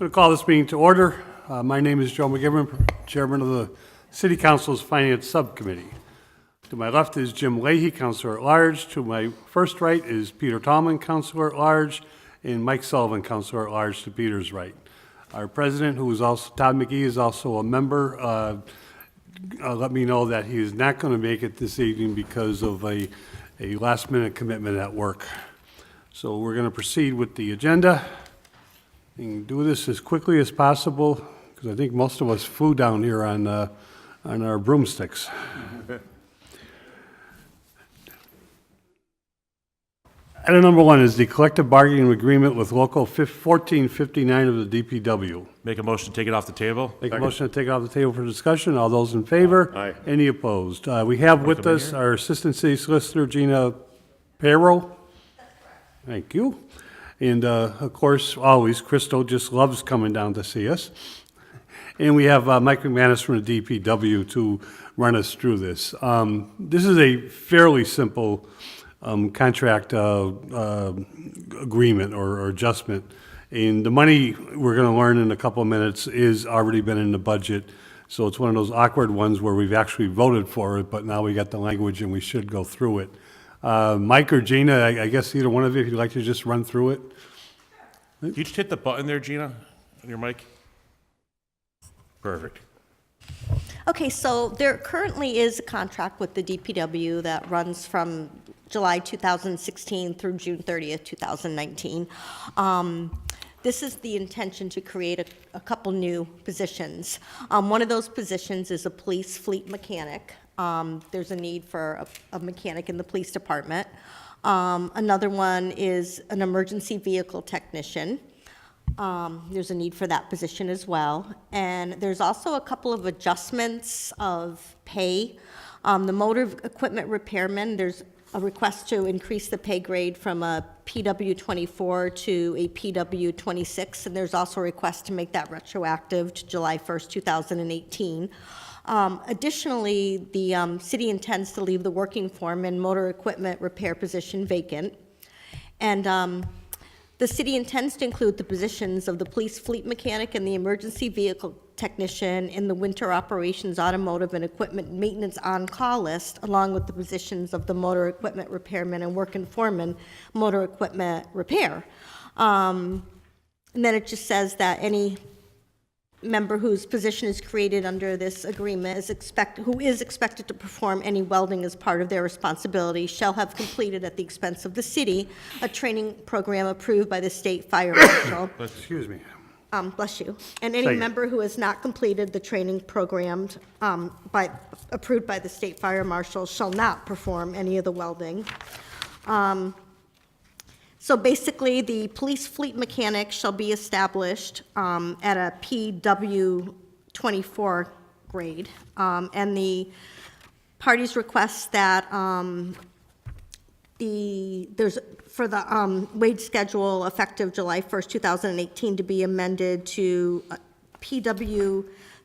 going to call this meeting to order. My name is Joe McGiverin, Chairman of the City Council's Finance Subcommittee. To my left is Jim Leahy, Councilor at Large. To my first right is Peter Tallman, Councilor at Large, and Mike Sullivan, Councilor at Large to Peter's right. Our President, who is also, Todd McGee, is also a member. Let me know that he is not going to make it this evening because of a last-minute commitment at work. So we're going to proceed with the agenda. We can do this as quickly as possible because I think most of us flew down here on our broomsticks. Item number 1 is the collective bargaining agreement with Local 1459 of the DPW. Make a motion to take it off the table. Make a motion to take it off the table for discussion. All those in favor? Aye. Any opposed? We have with us our Assistant City Solicitor, Gina Perro. Thank you. And, of course, always, Crystal just loves coming down to see us. And we have Mike McManus from the DPW to run us through this. This is a fairly simple contract agreement or adjustment. And the money we're going to learn in a couple of minutes is already been in the budget. So it's one of those awkward ones where we've actually voted for it, but now we got the language and we should go through it. Mike or Gina, I guess either one of you, if you'd like to just run through it. You just hit the button there, Gina, on your mic. Perfect. Okay, so there currently is a contract with the DPW that runs from July 2016 through June 30th, 2019. This is the intention to create a couple new positions. One of those positions is a police fleet mechanic. There's a need for a mechanic in the police department. Another one is an emergency vehicle technician. There's a need for that position as well. And there's also a couple of adjustments of pay. The motor equipment repairman, there's a request to increase the pay grade from a PW 24 to a PW 26, and there's also a request to make that retroactive to July 1st, 2018. Additionally, the city intends to leave the working foreman motor equipment repair position vacant. And the city intends to include the positions of the police fleet mechanic and the emergency vehicle technician in the winter operations automotive and equipment maintenance on-call list, along with the positions of the motor equipment repairman and working foreman motor equipment repair. And then it just says that any member whose position is created under this agreement who is expected to perform any welding as part of their responsibility shall have completed at the expense of the city a training program approved by the state fire marshal. Excuse me. Bless you. And any member who has not completed the training program approved by the state fire marshal shall not perform any of the welding. So basically, the police fleet mechanic shall be established at a PW 24 grade. And the parties request that for the wage schedule effective July 1st, 2018 to be amended to PW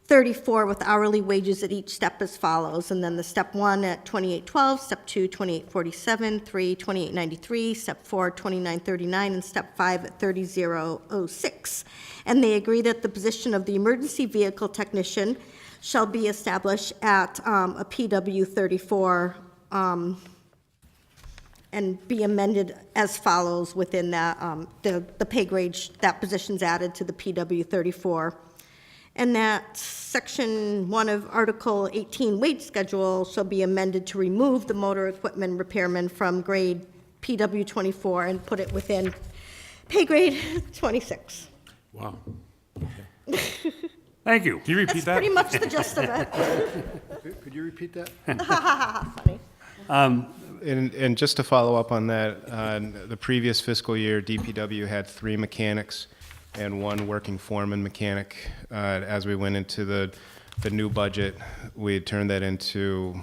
34 with hourly wages at each step as follows. And then the step 1 at 28.12, step 2, 28.47, 3, 28.93, step 4, 29.39, and step 5 at 30.06. And they agree that the position of the emergency vehicle technician shall be established at a PW 34 and be amended as follows within that, the pay grade, that position's added to the PW 34. And that section 1 of Article 18 wage schedule shall be amended to remove the motor equipment repairman from grade PW 24 and put it within pay grade 26. Wow. Thank you. Can you repeat That's that? pretty much the gist of it. Could you repeat that? Funny. And just to follow up on that, the previous fiscal year, DPW had 3 mechanics and 1 working foreman mechanic. As we went into the new budget, we turned that into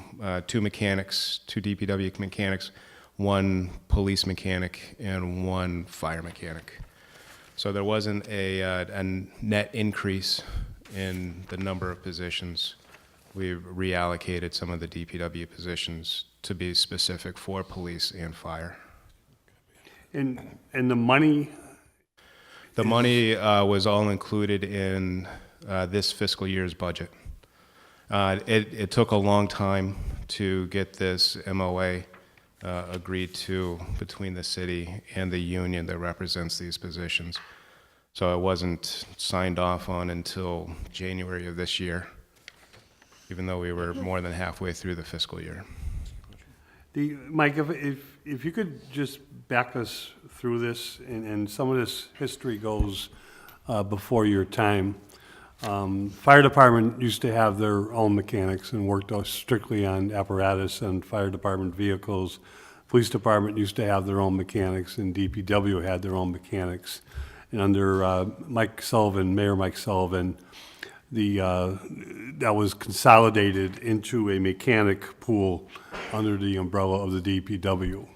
2 mechanics, 2 DPW mechanics, 1 police mechanic, and 1 fire mechanic. So there wasn't a net increase in the number of positions. We reallocated some of the DPW positions to be specific for police and fire. And the money The money was all included in this fiscal year's budget. It took a long time to get this MOA agreed to between the city and the union that represents these positions. So it wasn't signed off on until January of this year, even though we were more than halfway through the fiscal year. Mike, if you could just back us through this, and some of this history goes before your time. Fire department used to have their own mechanics and worked strictly on apparatus and fire department vehicles. Police department used to have their own mechanics, and DPW had their own mechanics. And under Mike Sullivan, Mayor Mike Sullivan, that was consolidated into a mechanic pool under the umbrella of the DPW.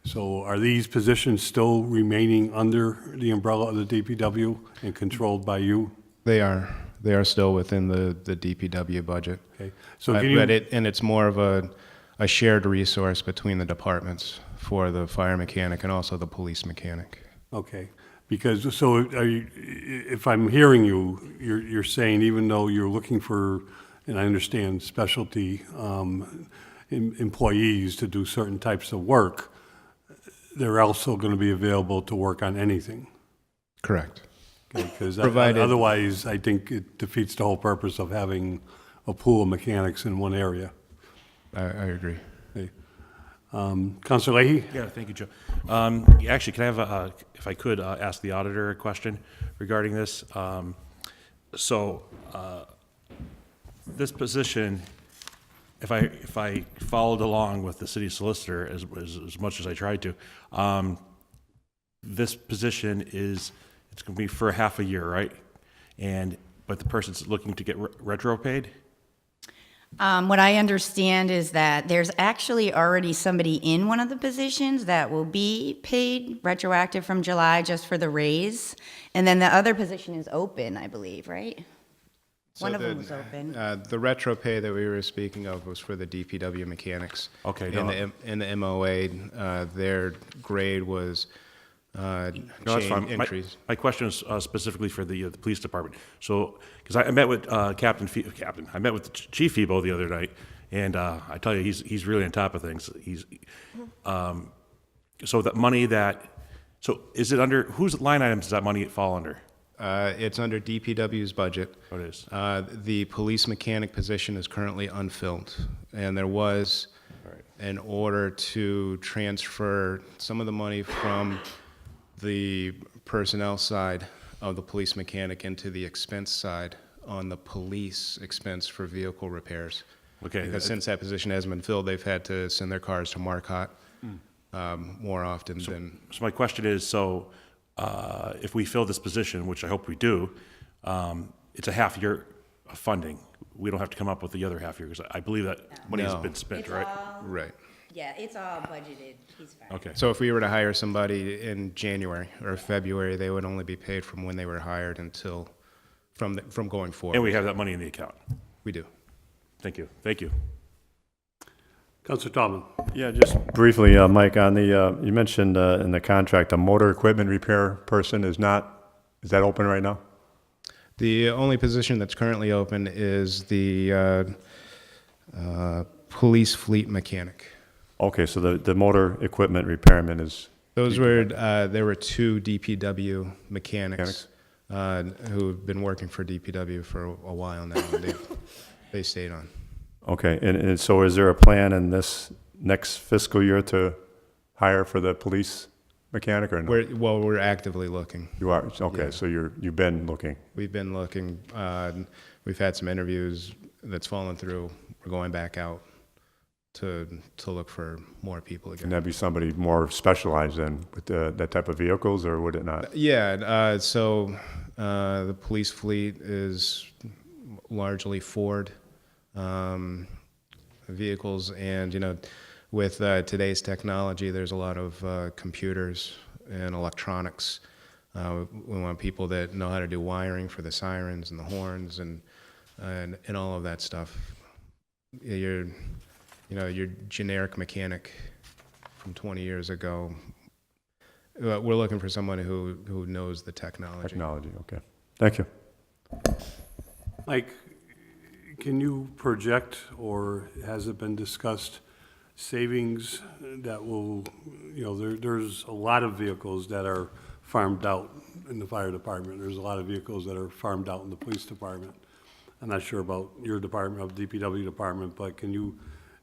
So are these positions still remaining under the umbrella of the DPW and controlled by you? They are still within the DPW budget. Okay. So can you, and it's more of a shared resource between the departments for the fire mechanic and also the police mechanic. okay, because, so are you, if I'm hearing you, you're saying even though you're looking for, and I understand specialty employees to do certain types of work, they're also going to be available to work on anything. Correct. Because Provided- otherwise, I think it defeats the whole purpose of having a pool of mechanics in one area. I agree. Okay. Councilor Leahy? Yeah, thank you, Joe. Actually, can I have, if I could, ask the auditor a question regarding this? This position, if I followed along with the city solicitor as much as I tried to, this position it's going to be for half a year, right? But the person's looking to get retro paid? What I understand is that there's actually already somebody in one of the positions that will be paid retroactive from July just for the raise. And then the other position is open, I believe, right? One of them was open. The retro pay that we were speaking of was for the DPW mechanics. Okay, In the MOA, their grade was No, that's fine. entries. My question is specifically for the police department. So, because I met with I met with Chief Ebo the other night, and I tell you, he's really on top of things. So that money so is it under, whose line items does that money fall under? It's under DPW's budget. Oh, it is. The police mechanic position is currently unfilled, and there was an order to transfer some of the money from the personnel side of the police mechanic into the expense side on the police expense for vehicle repairs. Okay. Because since that position hasn't been filled, they've had to send their cars to Marcotte more often than. So my question is, if we fill this position, which I hope we do, it's a half year of funding. We don't have to come up with the other half year, because I believe that money has No. been spent, It's right? Right. Yeah, it's all budgeted. He's fine. Okay. So if we were to hire somebody in January or February, they would only be paid from when they were hired until, from going forward. And we have that money in the account. We do. Thank you. Thank you. Councilor Tallman? Yeah, just briefly, Mike, on the, you mentioned in the contract, a motor equipment repair person is that open right now? The only position that's currently open is the police fleet mechanic. Okay, so the motor equipment repairman is, Those were, there were two DPW mechanics who have been working for DPW for a while now, and they stayed on. okay, and so is there a plan in this next fiscal year to hire for the police mechanic or no? We're actively looking. You are, okay, Yeah. so you've been looking. We've been looking, we've had some interviews that's fallen through. We're going back out to look for more people again. Can that be somebody more specialized in with that type of vehicles, or would it not? Yeah, so the police fleet is largely Ford vehicles, and with today's technology, there's a lot of computers and electronics. We want people that know how to do wiring for the sirens and the horns and all of that stuff. Your generic mechanic from 20 years ago we're looking for someone who knows the technology. Technology, okay. Thank you. Mike, can you project, or has it been discussed, savings that will, there's a lot of vehicles that are farmed out in the fire department. There's a lot of vehicles that are farmed out in the police department. I'm not sure about your department, of DPW department, but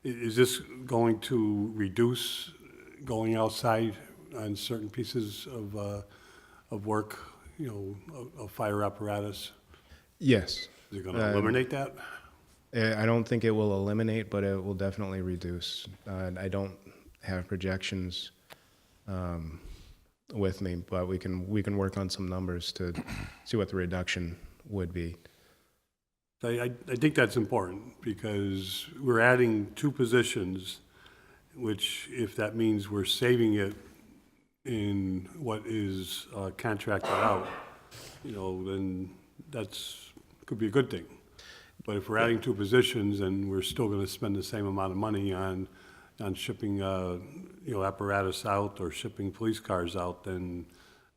is this going to reduce going outside on certain pieces of work, of fire apparatus? Yes. Is it going to eliminate that? I don't think it will eliminate, but it will definitely reduce. I don't have projections with me, but we can work on some numbers to see what the reduction would be. I think that's important, because we're adding 2 positions, which, if that means we're saving it in what is contracted out, then could be a good thing. But if we're adding 2 positions and we're still going to spend the same amount of money on shipping, apparatus out or shipping police cars out, then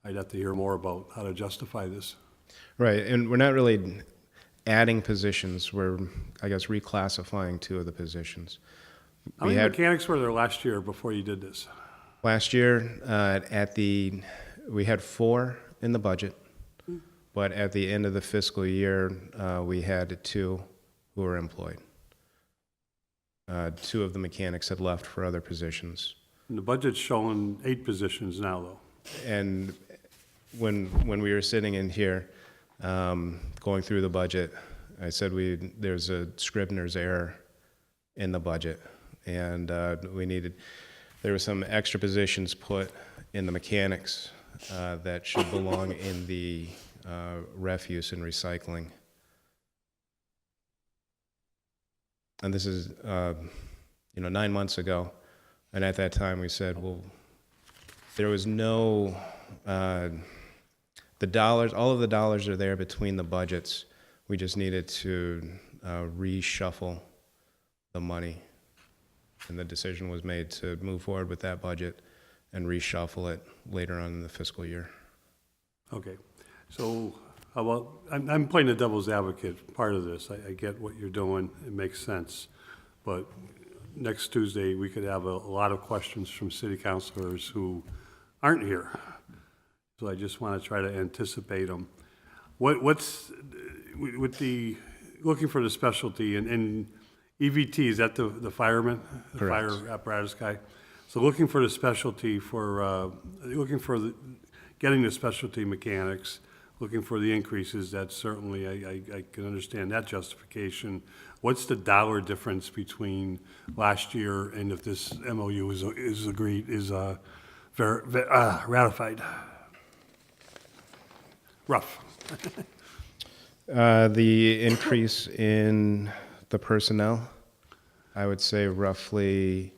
I'd have to hear more about how to justify this. Right, and we're not really adding positions. We're, I guess, reclassifying 2 of the positions. How many mechanics were there last year before you did this? Last year, we had 4 in the budget, but at the end of the fiscal year, we had 2 who were employed. 2 of the mechanics had left for other positions. And the budget's showing 8 positions now, though. And when we were sitting in here, going through the budget, I said there's a Scribner's error in the budget, and there were some extra positions put in the mechanics that should belong in the refuse and recycling. And this is 9 months ago, and at that time we said, well, there was no the dollars, all of the dollars are there between the budgets. We just needed to reshuffle the money. And the decision was made to move forward with that budget and reshuffle it later on in the fiscal year. Okay. So how about, I'm playing the devil's advocate part of this. I get what you're doing. It makes sense. But next Tuesday, we could have a lot of questions from city councilors who aren't here. So I just want to try to anticipate them. What's, with the, looking for the specialty, and EVT, is that the fireman? The Correct. fire apparatus guy? So looking for the specialty for, getting the specialty mechanics, looking for the increases, that's certainly, I can understand that justification. What's the dollar difference between last year and if this MOU is agreed, is ratified? Rough. The increase in the personnel, I would say roughly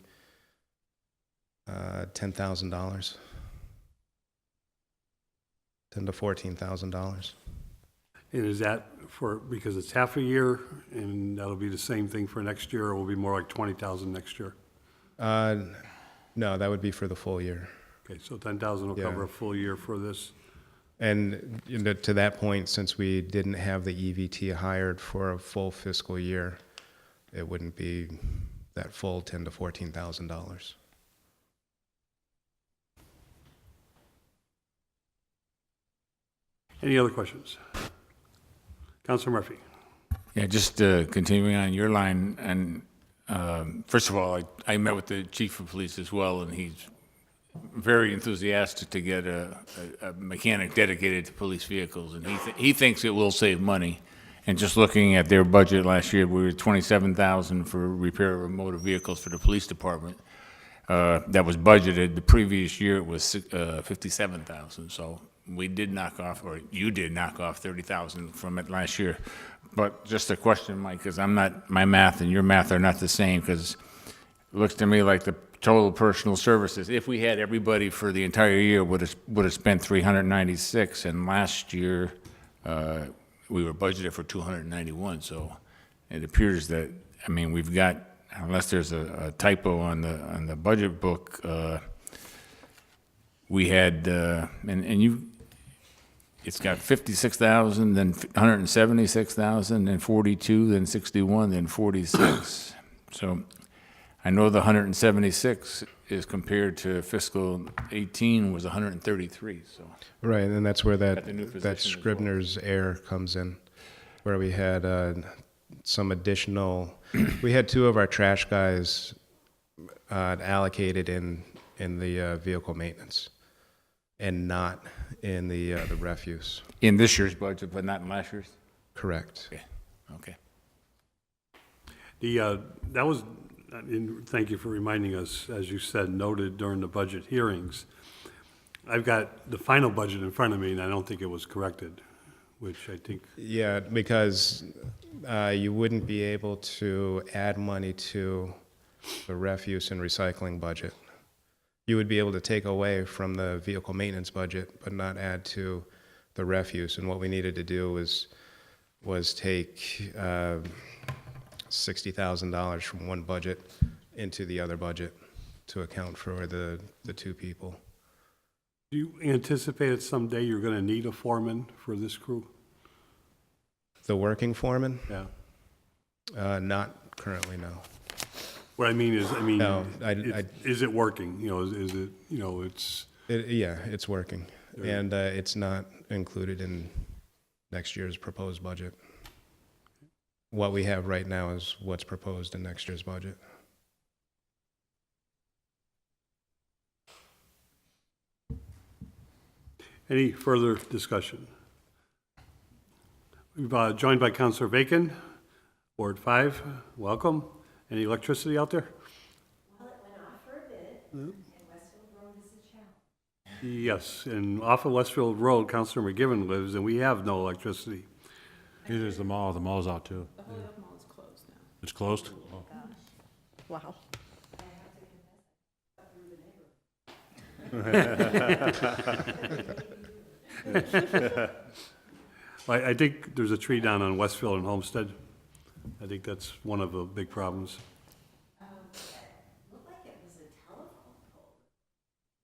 $10,000, $10,000 to $14,000. And is that because it's half a year, and that'll be the same thing for next year, or will be more like 20,000 next year? No, that would be for the full year. Okay, so 10,000 will Yeah. cover a full year for this. And to that point, since we didn't have the EVT hired for a full fiscal year, it wouldn't be that full $10,000 to $14,000. Any other questions? Councilor Murphy. Yeah, just continuing on your line, and first of all, I met with the chief of police as well, and he's very enthusiastic to get a mechanic dedicated to police vehicles, and he thinks it will save money. And just looking at their budget last year, we were $27,000 for repair of motor vehicles for the police department. That was budgeted. The previous year it was $57,000. So we did knock off, or you did knock off $30,000 from it last year. But just a question, Mike, because my math and your math are not the same, because it looks to me like the total personal services, if we had everybody for the entire year, would have spent $396, and last year we were budgeted for $291. So it appears that, I mean, we've got, unless there's a typo on the budget book, we had, and you, it's got 56,000, then 176,000, then 42, then 61, then 46. So I know the 176 is compared to fiscal 18 was 133, so. Right, and that's where Got the new that position as well. Scribner's error comes in, where we had some additional, we had 2 of our trash guys allocated in the vehicle maintenance and not in the refuse. In this year's budget, but not in last year's? Correct. Okay, okay. That was, and thank you for reminding us, as you said, noted during the budget hearings. I've got the final budget in front of me, and I don't think it was corrected, which I think, Yeah, because you wouldn't be able to add money to the refuse and recycling budget. You would be able to take away from the vehicle maintenance budget, but not add to the refuse. And what we needed to do was take $60,000 from one budget into the other budget to account for the 2 people. do you anticipate that someday you're going to need a foreman for this crew? The working foreman, Yeah. not currently, no. What I mean is, No, is it working? Is it, it's, Yeah, it's working, and it's not included in next year's proposed budget. What we have right now is what's proposed in next year's budget. any further discussion? We've joined by Councilor Bacon, Ward 5, welcome. Any electricity out there? Well, it went off for a bit, and Westfield Road is a challenge. Yes, and off of Westfield Road, Councilor McGiverin lives, and we have no electricity. Neither is the mall. The mall's out too. The whole mall is closed now. It's closed? Oh. Wow. I think there's a tree down on Westfield and Homestead. I think that's one of the big problems. Looked like it was a telephone pole.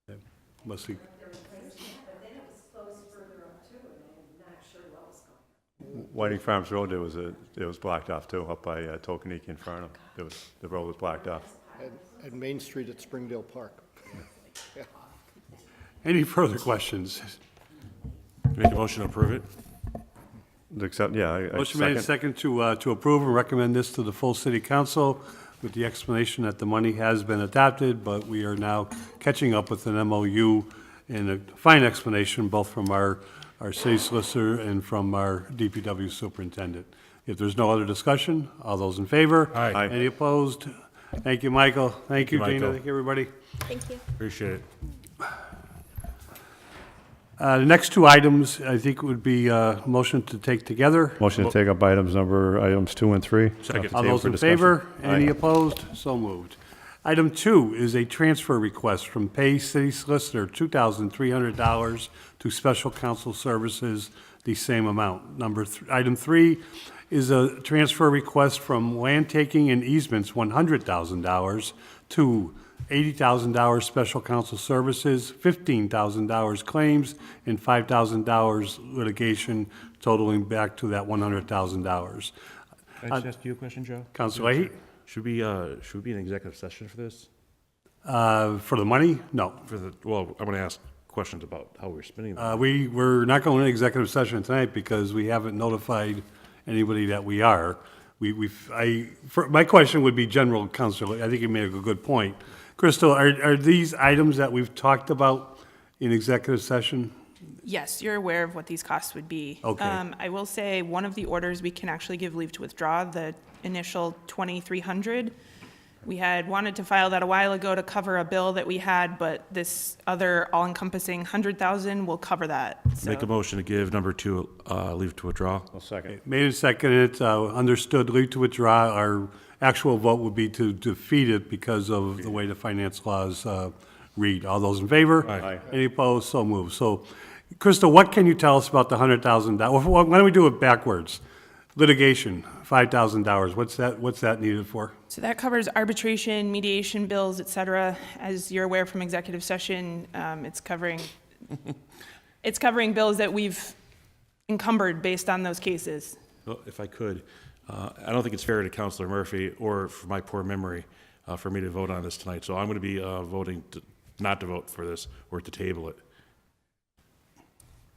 Yeah, must be, They replaced it, but then it was closed further up too, and I'm not sure what was going on. Whiting Farms Road, it was blocked off too, up by Tokaniki and Farnham. The road was blocked off. At Main Street at Springdale Park. any further questions? Make a motion to approve it? Except, yeah, I Motion made second. second to approve and recommend this to the full city council with the explanation that the money has been adopted, but we are now catching up with an MOU and a fine explanation both from our city solicitor and from our DPW superintendent. If there's no other discussion, all those in favor? Aye. Aye. Any opposed? Thank you, Michael. Thank you, you, Gina. Michael. Thank you, everybody. Thank you. Appreciate it. The next 2 items, I think would be motion to take together. Motion to take up items 2 and 3. Second. All those in favor? Any opposed? So moved. Item 2 is a transfer request from Pay City Solicitor, $2,300 to Special Counsel Services, the same amount. Item 3 is a transfer request from Land Taking and Easements, $100,000 to $80,000 Special Counsel Services, $15,000 claims, and $5,000 litigation, totaling back to that $100,000. Can I just ask you a question, Joe? Councilor Leahy? Should we be in executive session for this? For the money? No. Well, I'm going to ask questions about how we're spending the money. We're not going to executive session tonight because we haven't notified anybody that we are. My question would be general, Councilor. I think you made a good point. Crystal, are these items that we've talked about in executive session? Yes, you're aware of what these costs would be. Okay. I will say, one of the orders, we can actually give leave to withdraw, the initial 2,300. We had wanted to file that a while ago to cover a bill that we had, but this other all-encompassing 100,000 will cover that. So Make a motion to give number 2 leave to withdraw. I'll second. Made and seconded, understood, leave to withdraw. Our actual vote would be to defeat it because of the way the finance laws read. All those in favor? Aye. Any opposed? So moved. So, Crystal, what can you tell us about the $100,000? Why don't we do it backwards? Litigation, $5,000. What's that needed for? So that covers arbitration, mediation bills, et cetera. As you're aware from executive session, it's covering bills that we've encumbered based on those cases. Well, if I could, I don't think it's fair to Councilor Murphy or for my poor memory for me to vote on this tonight. So I'm going to be voting not to vote for this or to table it.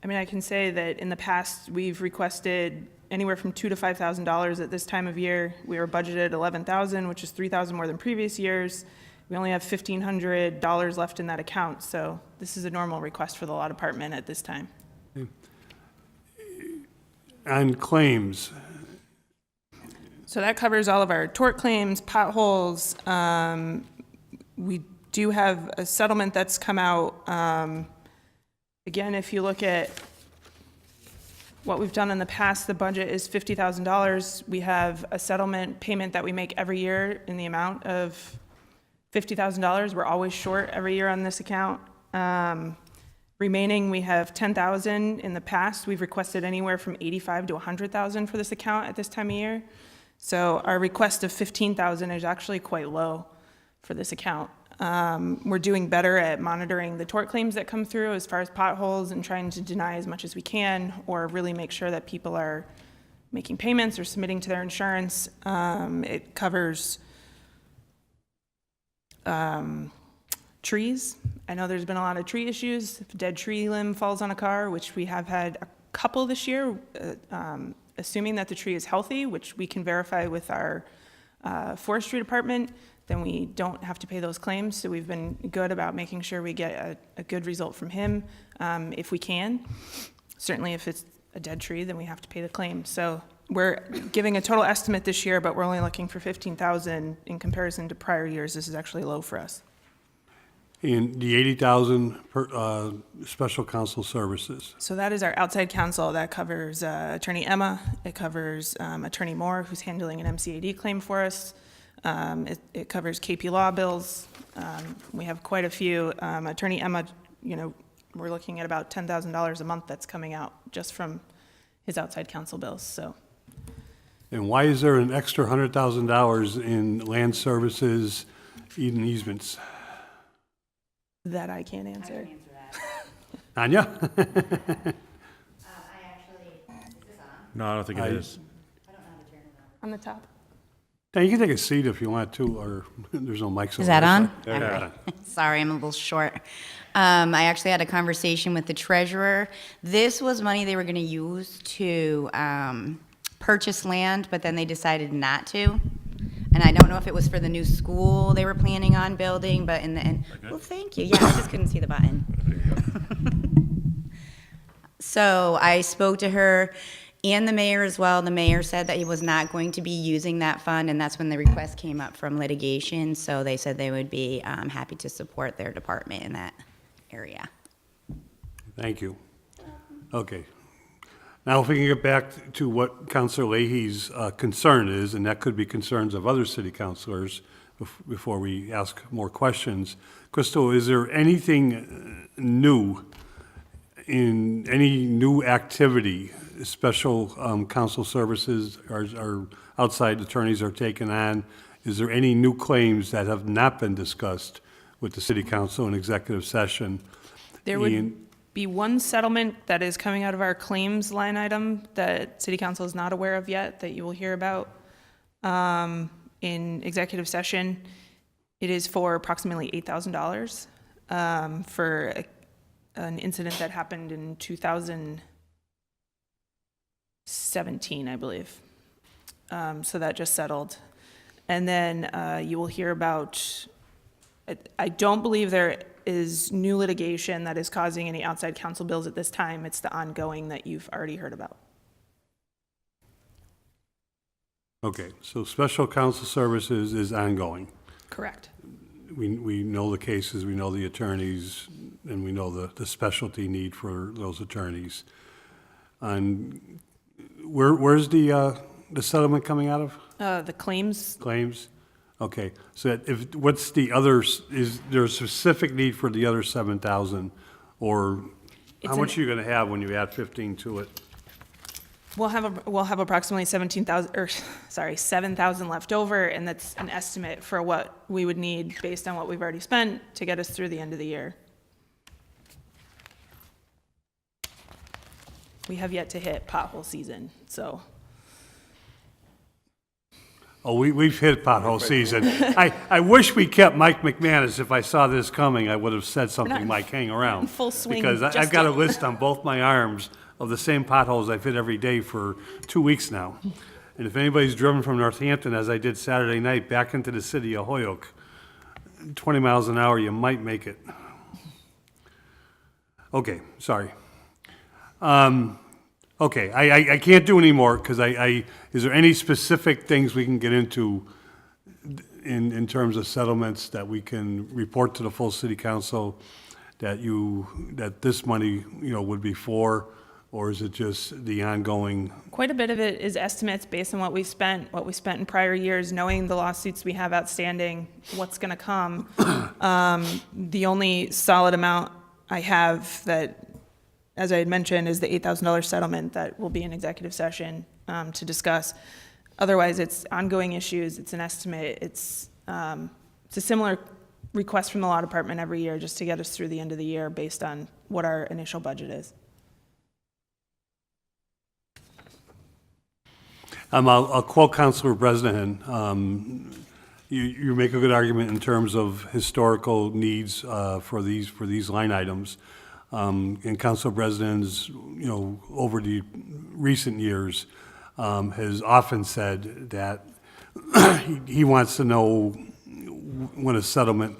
I mean, I can say that in the past, we've requested anywhere from $2,000 to $5,000 at this time of year. We were budgeted $11,000, which is $3,000 more than previous years. We only have $1,500 left in that account, so this is a normal request for the law department at this time. On claims, So that covers all of our tort claims, potholes. We do have a settlement that's come out. Again, if you look at what we've done in the past, the budget is $50,000. We have a settlement payment that we make every year in the amount of $50,000. We're always short every year on this account. Remaining, we have $10,000 in the past. We've requested anywhere from $85,000 to $100,000 for this account at this time of year. So our request of $15,000 is actually quite low for this account. We're doing better at monitoring the tort claims that come through as far as potholes and trying to deny as much as we can or really make sure that people are making payments or submitting to their insurance. It covers trees. I know there's been a lot of tree issues. If a dead tree limb falls on a car, which we have had a couple this year, assuming that the tree is healthy, which we can verify with our forestry department, then we don't have to pay those claims. So we've been good about making sure we get a good result from him if we can. Certainly if it's a dead tree, then we have to pay the claim. So we're giving a total estimate this year, but we're only looking for $15,000 in comparison to prior years. This is actually low for us. and the $80,000 per special counsel services. So that is our outside counsel. That covers Attorney Emma. It covers Attorney Moore, who's handling an MCAD claim for us. It covers KP Law bills. We have quite a few. Attorney Emma, we're looking at about $10,000 a month that's coming out just from his outside counsel bills. So, And why is there an extra $100,000 in land services, Eden easements? that I can't answer. Anya? No, I don't think it is. On the top. Now, you can take a seat if you want to, or there's no mics. Is that on? Yeah. Sorry, I'm a little short. I actually had a conversation with the treasurer. This was money they were going to use to purchase land, but then they decided not to. And I don't know if it was for the new school they were planning on building, but in the end, well, thank you. Yeah, I just couldn't see the button. So I spoke to her and the mayor as well. The mayor said that he was not going to be using that fund, and that's when the request came up from litigation. So they said they would be happy to support their department in that area. Thank you. Okay. Now, if we can get back to what Councilor Leahy's concern is, and that could be concerns of other city councilors before we ask more questions. Crystal, is there anything new in any new activity, special counsel services or outside attorneys are taking on? Is there any new claims that have not been discussed with the city council in executive session? There would be one settlement that is coming out of our claims line item that city council is not aware of yet that you will hear about in executive session. It is for approximately $8,000 for an incident that happened in 2017, I believe. So that just settled. And then you will hear about, I don't believe there is new litigation that is causing any outside counsel bills at this time. It's the ongoing that you've already heard about. Okay, so special counsel services is ongoing. Correct. We know the cases, we know the attorneys, and we know the specialty need for those attorneys. And where's the settlement coming out of? The claims, Claims? Okay, so what's the others, is there a specific need for the other 7,000? Or how much are you gonna have when you add 15 to it? We'll have approximately 7,000 left over, and that's an estimate for what we would need based on what we've already spent to get us through the end of the year. We have yet to hit pothole season, so. Oh, we've hit pothole season. I wish we kept Mike McManus. If I saw this coming, I would have said something, Mike, hang around. in full swing Because just I've got a yet. list on both my arms of the same potholes I've hit every day for 2 weeks now. And if anybody's driven from Northampton, as I did Saturday night, back into the city of Holyoke, 20 miles an hour, you might make it. Okay, sorry. Okay, I can't do any more, because is there any specific things we can get into in terms of settlements that we can report to the full city council that this money, would be for, or is it just the ongoing? Quite a bit of it is estimates based on what we spent in prior years, knowing the lawsuits we have outstanding, what's going to come. The only solid amount I have that, as I had mentioned, is the $8,000 settlement that will be in executive session to discuss. Otherwise, it's ongoing issues. It's an estimate. It's a similar request from the law department every year just to get us through the end of the year based on what our initial budget is. I'll quote Councilor Bresnahan. You make a good argument in terms of historical needs for these line items. And Councilor Bresnahan's, over the recent years, has often said that he wants to know when a settlement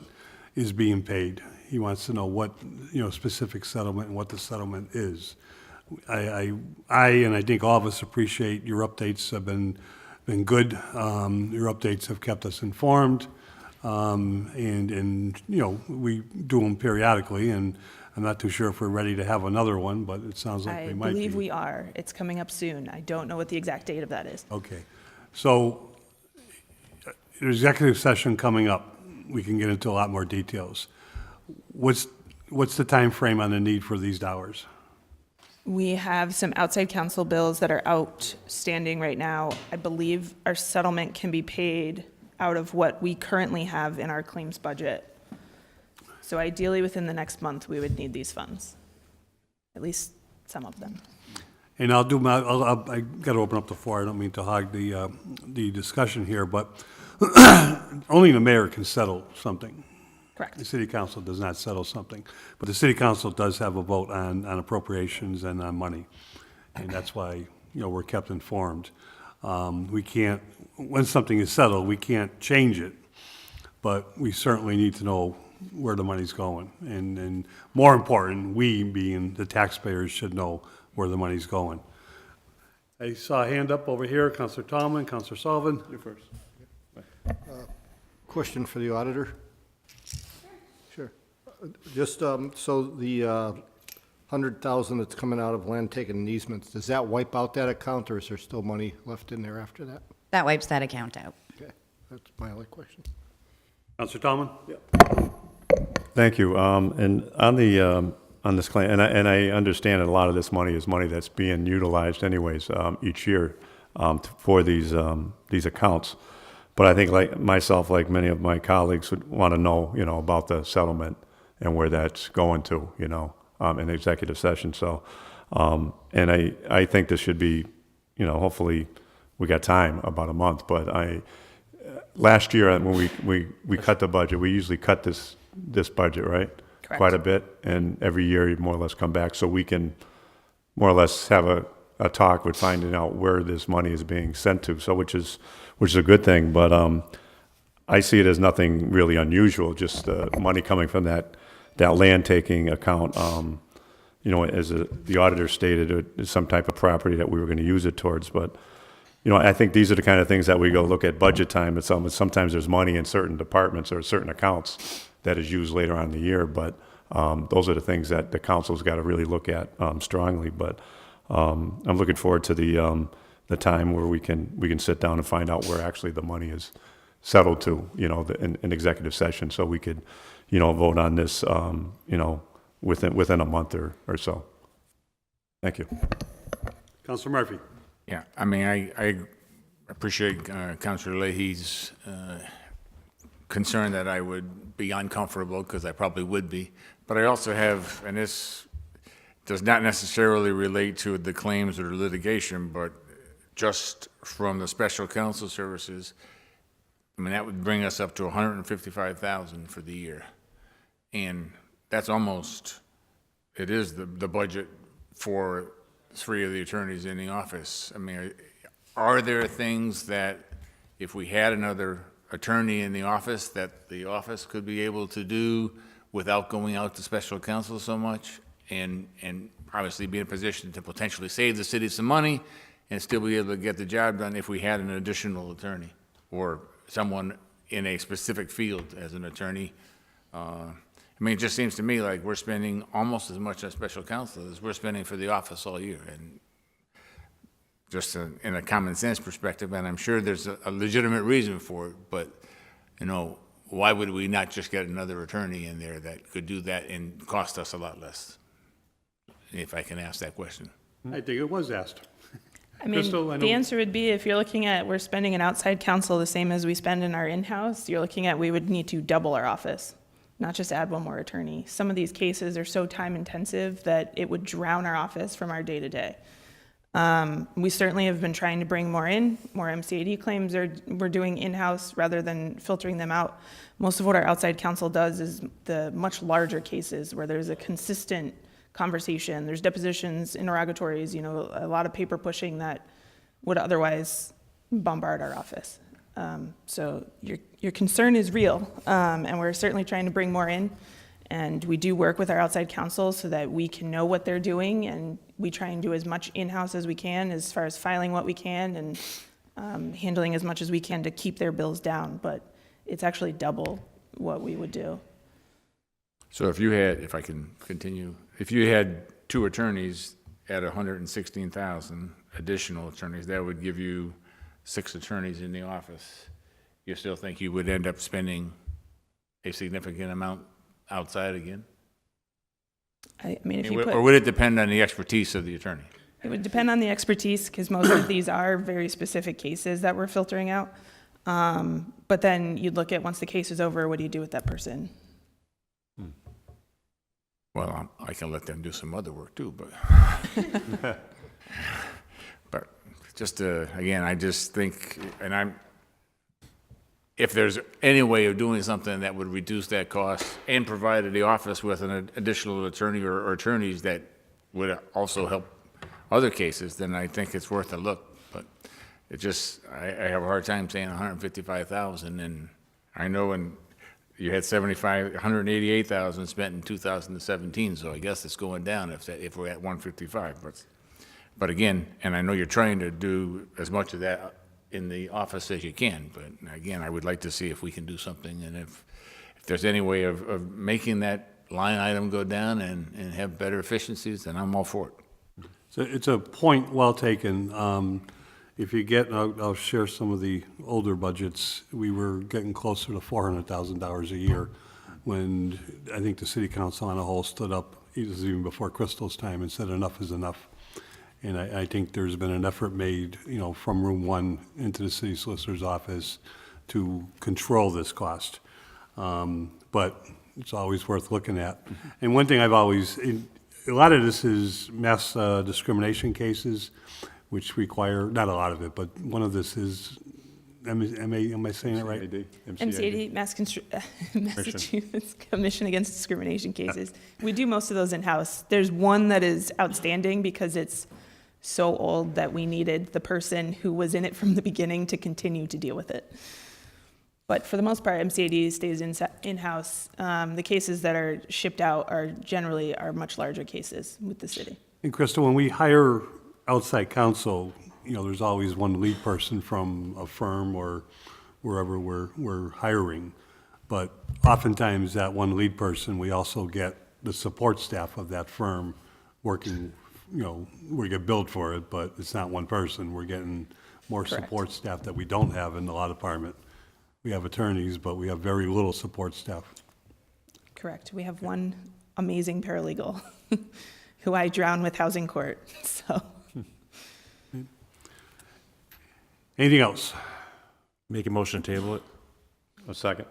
is being paid. He wants to know what, specific settlement and what the settlement is. I and I think all of us appreciate your updates have been good. Your updates have kept us informed, and we do them periodically. And I'm not too sure if we're ready to have another one, but it sounds like we might be. I believe we are. It's coming up soon. I don't know what the exact date of that is. Okay, so there's executive session coming up. We can get into a lot more details. What's the time frame on the need for these dollars? We have some outside counsel bills that are outstanding right now. I believe our settlement can be paid out of what we currently have in our claims budget. So ideally, within the next month, we would need these funds, at least some of them. And I'll do my, I got to open up the floor. I don't mean to hog the discussion here, but only the mayor can settle something. Correct. The city council does not settle something, but the city council does have a vote on appropriations and on money. And that's why, we're kept informed. We can't, when something is settled, we can't change it, but we certainly need to know where the money's going. And more important, we being the taxpayers should know where the money's going. I saw a hand up over here, Councilor Tomlin, Councilor Sullivan. You first. Question for the auditor? Sure. Just, so the 100,000 that's coming out of land taken and easements, does that wipe out that account, or is there still money left in there after that? That wipes that account out. Okay, that's my only question. Councilor Tomlin? Yeah. Thank you. And on this claim, and I understand that a lot of this money is money that's being utilized anyways each year for these accounts. But I think, like myself, like many of my colleagues, would want to know, about the settlement and where that's going to, in executive session. So, and I think this should be, hopefully we got time, about a month. But last year when we cut the budget, we usually cut this budget, right? Correct. Quite a bit, and every year you more or less come back, so we can more or less have a talk with finding out where this money is being sent to. So which is a good thing, but I see it as nothing really unusual, just money coming from that land taking account. As the auditor stated, it is some type of property that we were going to use it towards. But I think these are the kind of things that we go look at budget time. And sometimes there's money in certain departments or certain accounts that is used later on in the year. But those are the things that the council's got to really look at strongly. But I'm looking forward to the time where we can sit down and find out where actually the money is settled to, in executive session, so we could, vote on this, within a month or so. Thank you. Councilor Murphy? Yeah, I mean, I appreciate Councilor Leahy's concern that I would be uncomfortable, because I probably would be. But I also have, and this does not necessarily relate to the claims or litigation, but just from the special counsel services, I mean, that would bring us up to 155,000 for the year. And that's almost, it is the budget for 3 of the attorneys in the office. I mean, are there things that if we had another attorney in the office that the office could be able to do without going out to special counsel so much, and obviously be in a position to potentially save the city some money and still be able to get the job done if we had an additional attorney or someone in a specific field as an attorney? I mean, it just seems to me like we're spending almost as much on special counsel as we're spending for the office all year. And just in a common sense perspective, and I'm sure there's a legitimate reason for it, but, you know, why would we not just get another attorney in there that could do that and cost us a lot less? If I can ask that question. I think it was asked. I mean, Crystal, I know- the answer would be, if you're looking at, we're spending an outside counsel the same as we spend in our in-house, you're looking at, we would need to double our office, not just add one more attorney. Some of these cases are so time intensive that it would drown our office from our day to day. We certainly have been trying to bring more in, more MCAD claims we're doing in-house rather than filtering them out. Most of what our outside counsel does is the much larger cases where there's a consistent conversation, there's depositions, interrogatories, you know, a lot of paper pushing that would otherwise bombard our office. So your concern is real, and we're certainly trying to bring more in. And we do work with our outside counsel so that we can know what they're doing, and we try and do as much in-house as we can as far as filing what we can and handling as much as we can to keep their bills down. But it's actually double what we would do. So if you had, if I can continue, if you had 2 attorneys at 116,000 additional attorneys, that would give you 6 attorneys in the office. You still think you would end up spending a significant amount outside again? I mean, if you Or put, would it depend on the expertise of the attorney? it would depend on the expertise, because most of these are very specific cases that we're filtering out. But then you'd look at, once the case is over, what do you do with that person? Well, I can let them do some other work too, but but just again, I just think, and if there's any way of doing something that would reduce that cost and provide the office with an additional attorney or attorneys that would also help other cases, then I think it's worth a look. But it just, I have a hard time saying 155,000, and I know when you had 188,000 spent in 2017, so I guess it's going down if we're at 155. But again, and I know you're trying to do as much of that in the office as you can, but again, I would like to see if we can do something, and if there's any way of making that line item go down and have better efficiencies, then I'm all for it. So it's a point well taken. If you get, and I'll share some of the older budgets, we were getting closer to $400,000 a year when I think the city council on a whole stood up, it was even before Crystal's time, and said enough is enough. And I think there's been an effort made, you know, from room 1 into the city solicitor's office to control this cost. But it's always worth looking at. And one thing I've always, a lot of this is mass discrimination cases, which require, not a lot of it, but one of this is, am I saying it right? MCAD, Massachusetts Commission Against Discrimination cases. We do most of those in-house. There's one that is outstanding because it's so old that we needed the person who was in it from the beginning to continue to deal with it. But for the most part, MCAD stays in-house. The cases that are shipped out are generally much larger cases with the city. And Crystal, when we hire outside counsel, you know, there's always one lead person from a firm or wherever we're hiring. But oftentimes that one lead person, we also get the support staff of that firm working, you know, we get billed for it, but it's not one person. We're getting more Correct. support staff that we don't have in the law department. We have attorneys, but we have very little support staff. Correct. We have one amazing paralegal who I drown with housing court, so. Anything else? Make a motion to table it. A second.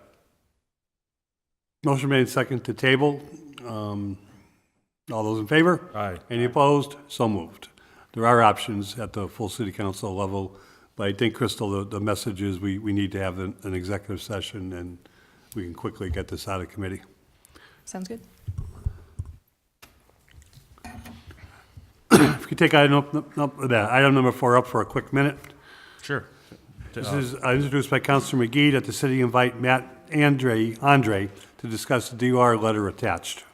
Motion made second to table. All those in favor? Aye. Any opposed? So moved. There are options at the full city council level, but I think, Crystal, the message is we need to have an executive session, and we can quickly get this out of committee. Sounds good. If you could take item number 4 up for a quick minute. Sure. This is introduced by Councilor McGee that the city invite Matt Andre to discuss the DOR letter attached.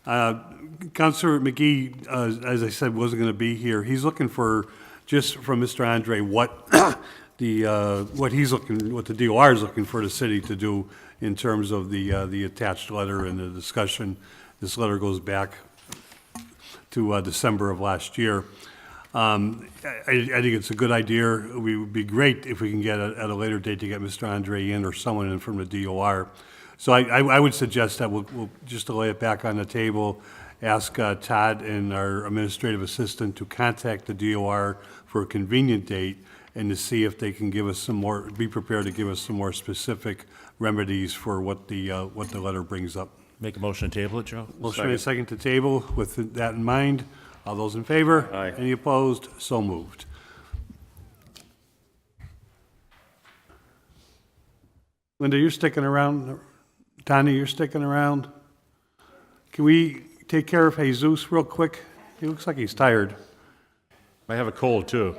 Councilor McGee, as I said, wasn't going to be here. He's looking for, just from Mr. Andre, what what the DOR is looking for the city to do in terms of the attached letter and the discussion. This letter goes back to December of last year. I think it's a good idea. We would be great if we can get at a later date to get Mr. Andre in or someone in from the DOR. So I would suggest that we'll just lay it back on the table, ask Todd and our administrative assistant to contact the DOR for a convenient date and to see if they can give us some more, be prepared to give us some more specific remedies for what the letter brings up. Make a motion to table it, Joe. Motion made second to table. With that in mind, all those in favor? Aye. Any opposed? So moved. Linda, you're sticking around. Tanya, you're sticking around. Can we take care of Jesus real quick? He looks like he's tired. I have a cold, too.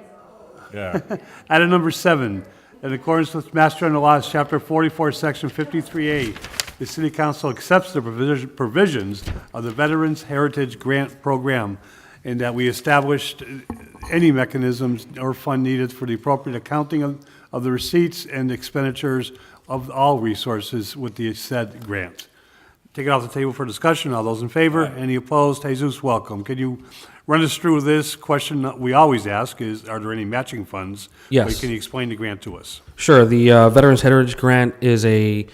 Yeah. Item number 7, in accordance with Mass General Laws, Chapter 44, Section 53A, the City Council accepts the provisions of the Veterans Heritage Grant Program, and that we established any mechanisms or fund needed for the appropriate accounting of the receipts and expenditures of all resources with the said grant. Take it off the table for discussion. All those in favor? Any opposed? Jesus, welcome. Can you run us through this question that we always ask is, are there any matching funds? Yes. But can you explain the grant to us? Sure. The Veterans Heritage Grant is a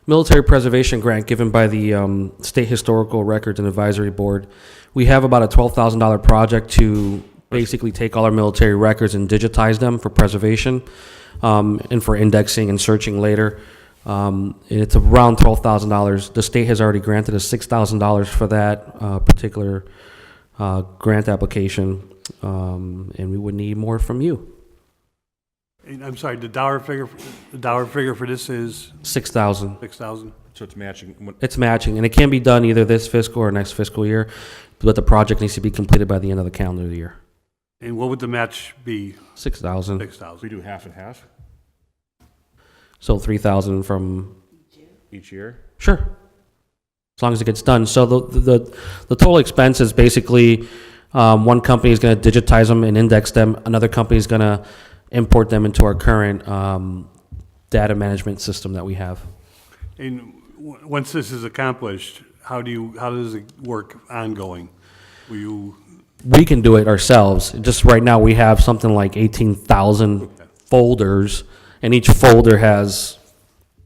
military preservation grant given by the State Historical Records and Advisory Board. We have about a $12,000 project to basically take all our military records and digitize them for preservation and for indexing and searching later. And it's around $12,000. The state has already granted us $6,000 for that particular grant application, and we would need more from you. And I'm sorry, the dollar figure for this is $6,000. $6,000? So it's matching. It's matching, and it can be done either this fiscal or next fiscal year, but the project needs to be completed by the end of the calendar year. And what would the match be? $6,000. $6,000. We do half and half So $3,000 from. each year. Sure. As long as it gets done. So the total expense is basically one company is going to digitize them and index them. Another company is going to import them into our current data management system that we have. And once this is accomplished, how does it work ongoing? We can do it ourselves. Just right now, we have something like 18,000 folders, and each folder has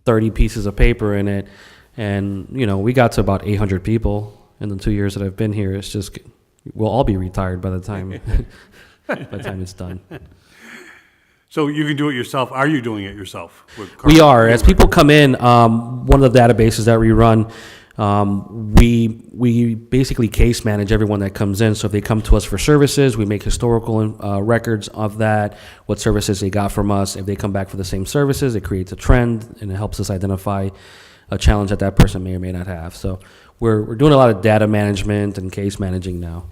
30 pieces of paper in it. And, you know, we got to about 800 people in the 2 years that I've been here. It's just, we'll all be retired by the time, it's done. So you can do it yourself. Are you doing it yourself? We are. As people come in, one of the databases that we run, we basically case manage everyone that comes in. So if they come to us for services, we make historical records of that, what services they got from us. If they come back for the same services, it creates a trend, and it helps us identify a challenge that that person may or may not have. So we're doing a lot of data management and case managing now.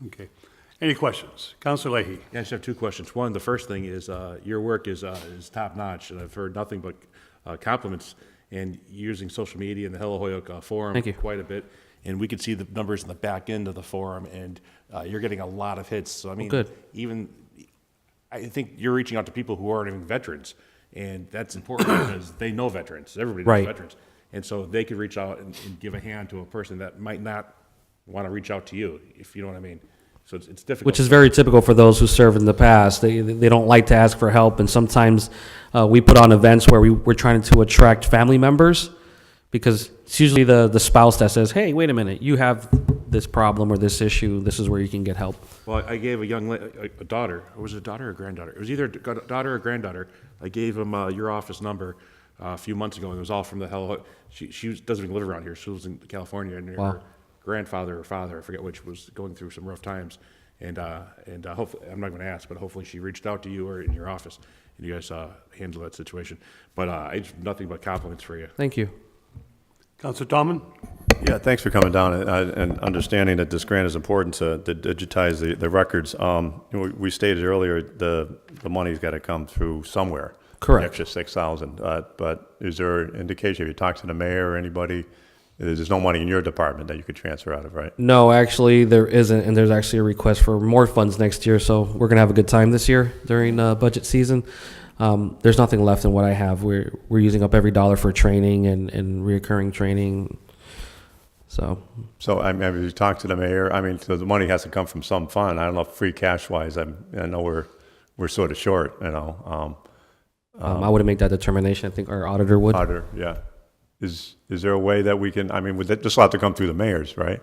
Okay. Any questions? Councilor Leahy. Yeah, I just have 2 questions. One, the first thing is your work is top notch, and I've heard nothing but compliments. And using social media and the Hello Hoyoke forum Thank you. quite a bit, and we could see the numbers in the back end of the forum, and you're getting a lot of hits. So I mean, good. I think you're reaching out to people who aren't even veterans, and that's important because they know veterans. Everybody knows Right. veterans, and so they could reach out and give a hand to a person that might not want to reach out to you, if you know what I mean. So it's difficult. Which is very typical for those who served in the past. They don't like to ask for help, and sometimes we put on events where we're trying to attract family members, because it's usually the spouse that says, hey, wait a minute, you have this problem or this issue, this is where you can get help. Well, I gave a daughter, or was it a daughter or granddaughter? It was either a daughter or granddaughter. I gave him your office number a few months ago, and it was all from the hell. She doesn't even live around here. She lives in California, and Wow. her grandfather or father, I forget which, was going through some rough times. And hopefully, I'm not going to ask, but hopefully she reached out to you or in your office, and you guys handled that situation. But I just nothing but compliments for you. Thank you. Counselor Tomlin? Yeah, thanks for coming down and understanding that this grant is important to digitize the records. We stated earlier, the money's got to come through somewhere. Correct. The extra 6,000. But is there an indication, have you talked to the mayor or anybody? There's no money in your department that you could transfer out of, right? No, actually, there isn't, and there's actually a request for more funds next year, so we're going to have a good time this year during budget season. There's nothing left in what I have. We're using up every dollar for training and reoccurring training. So I mean, have you talked to the mayor? I mean, so the money has to come from some fund. I don't know, free cash-wise, I know we're sort of short, you know. I wouldn't make that determination. I think our auditor would. Auditor, yeah. Is there a way that we can, I mean, would that just have to come through the mayor's, right?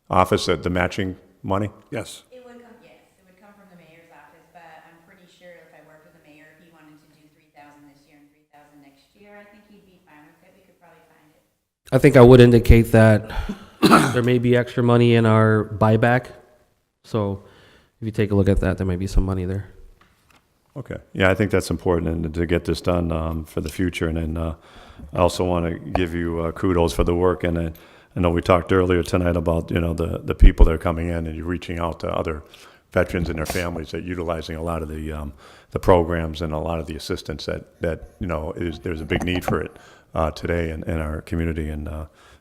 Office, the matching money? Yes. It would come, yes, it would come from the mayor's office, but I'm pretty sure if I worked with the mayor, if he wanted to do 3,000 this year and 3,000 next year, I think he'd be fine with it. We could probably find it. I think I would indicate that there may be extra money in our buyback. So if you take a look at that, there may be some money there. Okay. Yeah, I think that's important and to get this done for the future. And then I also want to give you kudos for the work. And I know we talked earlier tonight about, you know, the people that are coming in and you're reaching out to other veterans and their families that utilizing a lot of the programs and a lot of the assistance that you know, there's a big need for it today in our community. And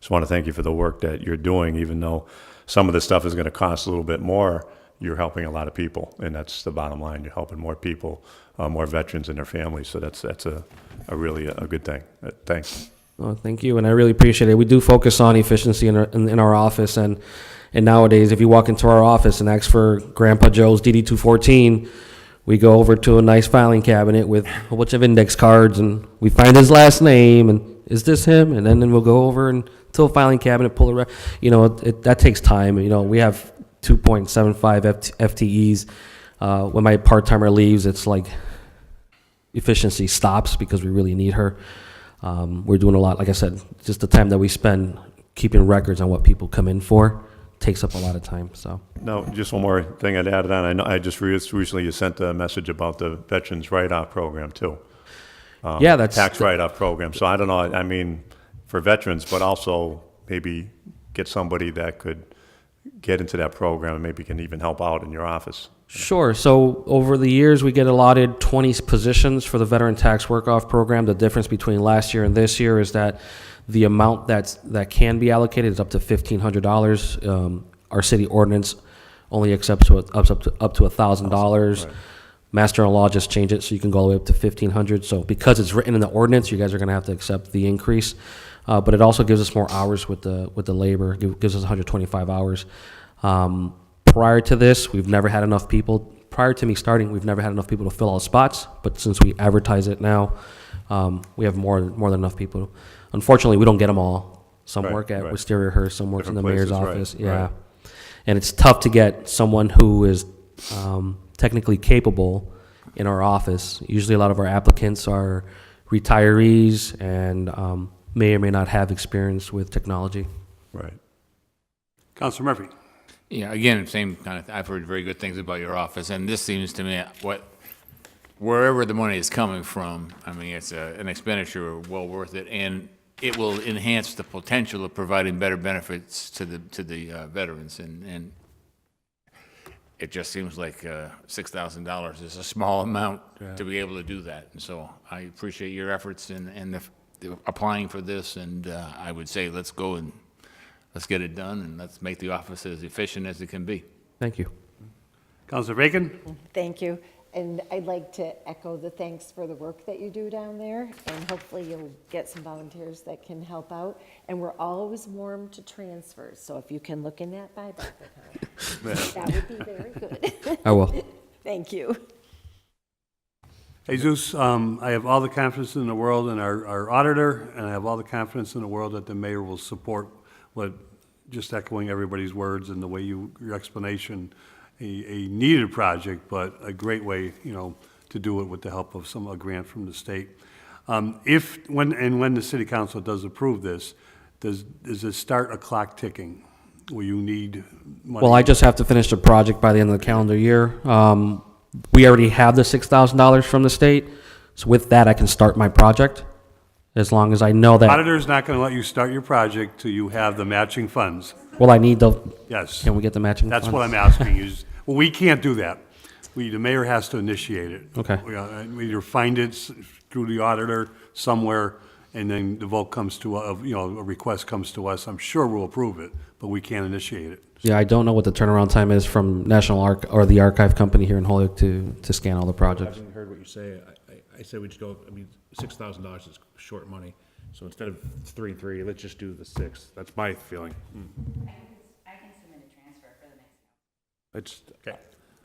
just want to thank you for the work that you're doing, even though some of this stuff is going to cost a little bit more. You're helping a lot of people, and that's the bottom line. You're helping more people, more veterans and their families. So that's a really a good thing. Thanks. Oh, thank you, and I really appreciate it. We do focus on efficiency in our office, and nowadays, if you walk into our office and ask for Grandpa Joe's DD-214, we go over to a nice filing cabinet with a whole bunch of index cards, and we find his last name, and is this him? And then we'll go over and to a filing cabinet, pull it. You know, that takes time. You know, we have 2.75 FTEs. When my part-timer leaves, it's like efficiency stops because we really need her. We're doing a lot, like I said, just the time that we spend keeping records on what people come in for takes up a lot of time. So No, just one more thing I'd add on. I know I just recently you sent a message about the Veterans Write-Off Program too. Yeah, that's Tax write-off program. So I don't know, I mean, for veterans, but also maybe get somebody that could get into that program and maybe can even help out in your office. Sure. So over the years, we get allotted 20 positions for the Veteran Tax Work-Off Program. The difference between last year and this year is that the amount that can be allocated is up to $1,500. Our city ordinance only accepts up to $1,000. Right. Master-in-law just changed it so you can go all the way up to $1,500. So because it's written in the ordinance, you guys are going to have to accept the increase. But it also gives us more hours with the labor. It gives us 125 hours. Prior to this, we've never had enough people. Prior to me starting, we've never had enough people to fill all the spots. But since we advertise it now, we have more than enough people. Unfortunately, we don't get them all. Some Right, work at right. Wisteria Hearst, some works in the Different mayor's places, right, office. Yeah, right. and it's tough to get someone who is technically capable in our office. Usually, a lot of our applicants are retirees and may or may not have experience with technology. Right. Counselor Murphy? Yeah, again, same kind of, I've heard very good things about your office, and this seems to me wherever the money is coming from, I mean, it's an expenditure well worth it, and it will enhance the potential of providing better benefits to the veterans, and it just seems like $6,000 is a small amount to be able to do that, and so I appreciate your efforts and the applying for this, and I would say let's go and let's get it done, and let's make the office as efficient as it can be. Thank you. Counselor Bacon? Thank you. And I'd like to echo the thanks for the work that you do down there, and hopefully you'll get some volunteers that can help out. And we're always warm to transfers, so if you can look in that buyback account, that would be very good. I will. Thank you. Jesus, I have all the confidence in the world in our auditor, and I have all the confidence in the world that the mayor will support what just echoing everybody's words and the way your explanation, a needed project, but a great way, to do it with the help of a grant from the state. When the city council does approve this, does it start a clock ticking? Will you need money? Well, I just have to finish the project by the end of the calendar year. We already have the $6,000 from the state, so with that, I can start my project, as long as I know that, Auditor's not going to let you start your project till you have the matching funds. well, I need the, Yes. can we get the matching funds? That's what I'm asking is, well, we can't do that. The mayor has to initiate it. Okay. We either find it through the auditor somewhere, and then the vote comes to, a request comes to us. I'm sure we'll approve it, but we can't initiate it. Yeah, I don't know what the turnaround time is from National Arch, or the archive company here in Holyoke to scan all the projects. Having heard what you say, I say we just go, $6,000 is short money. So instead of 3 and 3, let's just do the 6. That's my feeling. I can submit a transfer for the next. It's, okay.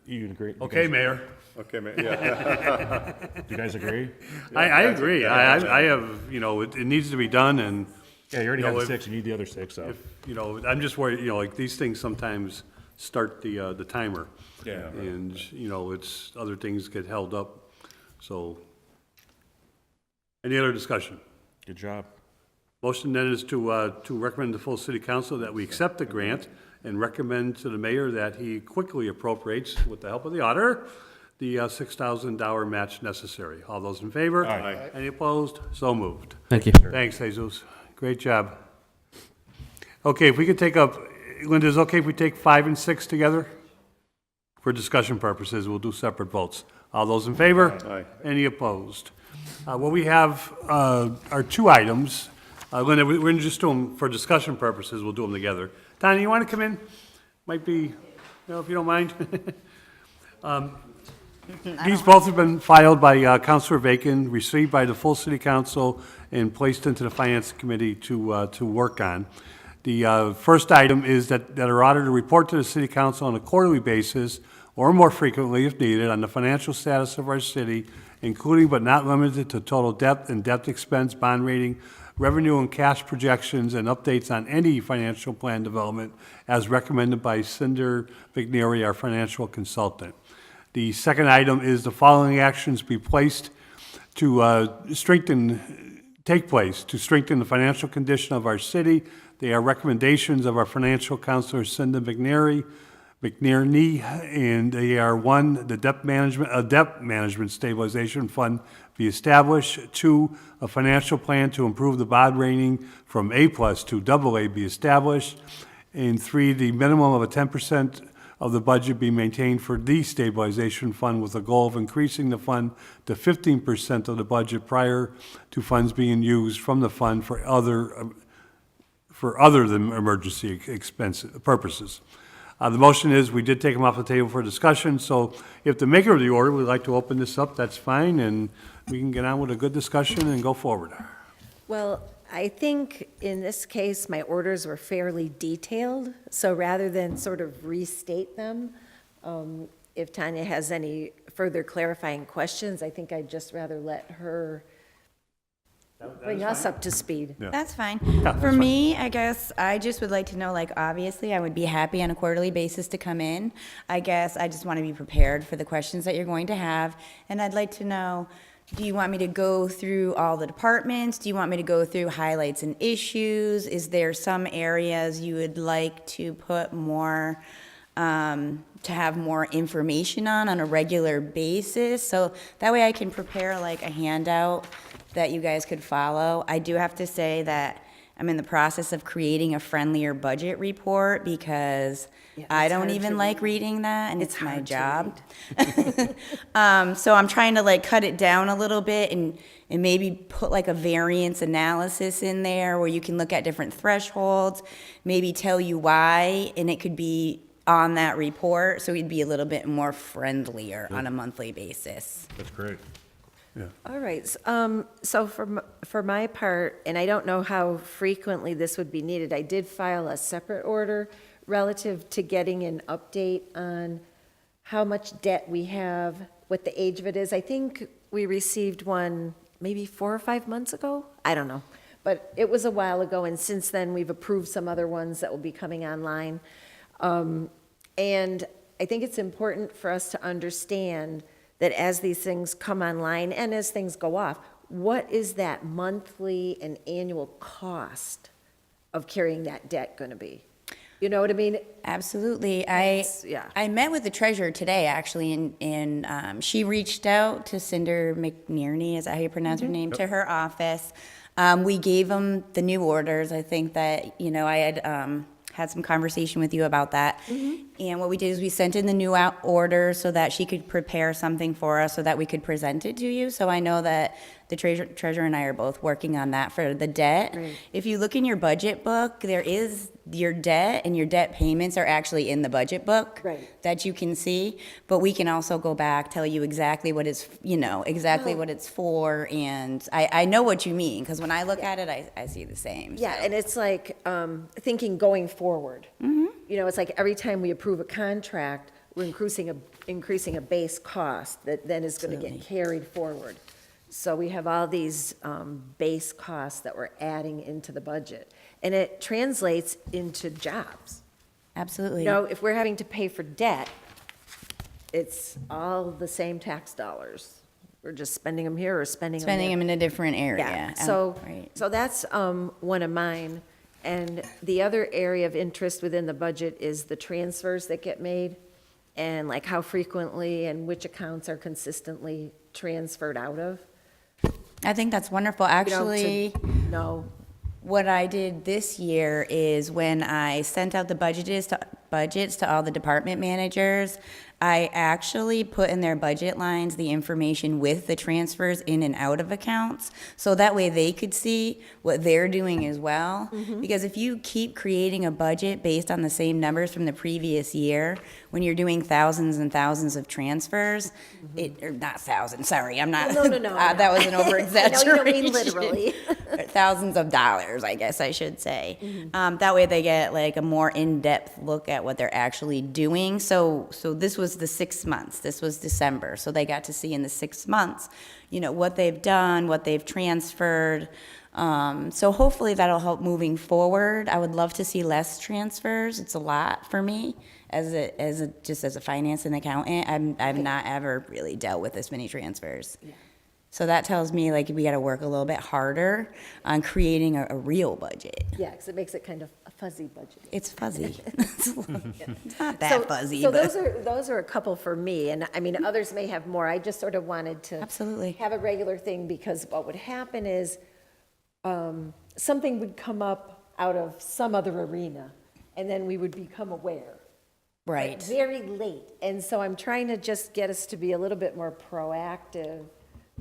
You agree? Okay, Mayor. Okay, man, yeah. Do you guys agree? I agree. I have, it needs to be done, and, Yeah, you already You have know, the if- 6, you need the other 6, so. I'm just worried, like, these things sometimes start the timer. Yeah. And, it's, other things get held up, so. Any other discussion? Good job. Motion then is to recommend to the full city council that we accept the grant and recommend to the mayor that he quickly appropriates, with the help of the auditor, the $6,000 match necessary. All those in favor? Aye. Any opposed? So moved. Thank you. Thanks, Jesus. Great job. Okay, if we could take up, Linda, is it okay if we take 5 and 6 together? For discussion purposes, we'll do separate votes. All those in favor? Aye. Any opposed? What we have are 2 items. Linda, we're going to just do them for discussion purposes. We'll do them together. Donnie, you want to come in? Might be, if you don't mind. These both have been filed by Councilor Bacon, received by the full city council, and placed into the finance committee to work on. The first item is that our auditor report to the city council on a quarterly basis, or more frequently if needed, on the financial status of our city, including but not limited to total debt and debt expense, bond rating, revenue and cash projections, and updates on any financial plan development as recommended by Cinder McNary, our financial consultant. The second item is the following actions be placed to take place to strengthen the financial condition of our city. They are recommendations of our financial counselor, Cinder McNary, and they are: 1, a debt management stabilization fund be established; 2, a financial plan to improve the bond rating from A+ to AA be established; and 3, the minimum of a 10% of the budget be maintained for the stabilization fund, with a goal of increasing the fund to 15% of the budget prior to funds being used from the fund for other than emergency expense purposes. The motion is, we did take them off the table for discussion, so if the maker of the order would like to open this up, that's fine, and we can get on with a good discussion and go forward. Well, I think in this case, my orders were fairly detailed, so rather than sort of restate them, if Tanya has any further clarifying questions, I think I'd just rather let her bring us up to speed. That's fine. For me, I guess I just would like to know, like, obviously, I would be happy on a quarterly basis to come in. I guess I just want to be prepared for the questions that you're going to have. And I'd like to know, do you want me to go through all the departments? Do you want me to go through highlights and issues? Is there some areas you would like to put more, to have more information on a regular basis? So that way I can prepare like a handout that you guys could follow. I do have to say that I'm in the process of creating a friendlier budget report because I don't even like reading that, and it's my job. So I'm trying to like cut it down a little bit and maybe put like a variance analysis in there where you can look at different thresholds, maybe tell you why, and it could be on that report, so it'd be a little bit more friendlier on a monthly basis. That's great. All right, so for my part, and I don't know how frequently this would be needed, I did file a separate order relative to getting an update on how much debt we have, what the age of it is. I think we received one maybe 4 or 5 months ago, I don't know. But it was a while ago, and since then, we've approved some other ones that will be coming online. And I think it's important for us to understand that as these things come online and as things go off, what is that monthly and annual cost of carrying that debt going to be? You know what I mean? Absolutely. Yeah. I met with the treasurer today, actually, and she reached out to Cinder McNierney, is that how you pronounce her name, to her office. We gave them the new orders. I think that, I had some conversation with you about that. And what we did is we sent in the new out order so that she could prepare something for us so that we could present it to you. So I know that the treasurer and I are both working on that for the debt. Right. If you look in your budget book, there is your debt, and your debt payments are actually in the budget book. Right. That you can see. But we can also go back, tell you exactly what it's, exactly what it's for. And I know what you mean, because when I look at it, I see the same. Yeah, so. and it's like thinking going forward. It's like every time we approve a contract, we're increasing a base cost that then is going to get carried forward. So we have all these base costs that we're adding into the budget, and it translates into jobs. Absolutely. If we're having to pay for debt, it's all the same tax dollars. We're just spending them here or spending them there. Spending them in a different area. Yeah, so Right. that's one of mine. And the other area of interest within the budget is the transfers that get made, and like how frequently and which accounts are consistently transferred out of. I think that's wonderful. Actually, No, what I did this year is when I sent out the budgets to all the department managers, I actually put in their budget lines the information with the transfers in and out of accounts, so that way they could see what they're doing as well. Because if you keep creating a budget based on the same numbers from the previous year, when you're doing thousands and thousands of transfers, or not thousands, sorry, I'm not. No. That was an over-exaggeration. I know you don't mean literally. Thousands of dollars, I guess I should say. That way they get like a more in-depth look at what they're actually doing. So this was the 6 months. This was December. So they got to see in the 6 months, what they've done, what they've transferred. So hopefully that'll help moving forward. I would love to see less transfers. It's a lot for me as a finance and accountant. I've not ever really dealt with this many transfers. Yeah. So that tells me like we got to work a little bit harder on creating a real budget. Yeah, because it makes it kind of a fuzzy budget. It's fuzzy. It's not that So- fuzzy, So but those are a couple for me, and I mean, others may have more. I just sort of wanted to Absolutely. have a regular thing, because what would happen is something would come up out of some other arena, and then we would become aware. But right. very late, and so I'm trying to just get us to be a little bit more proactive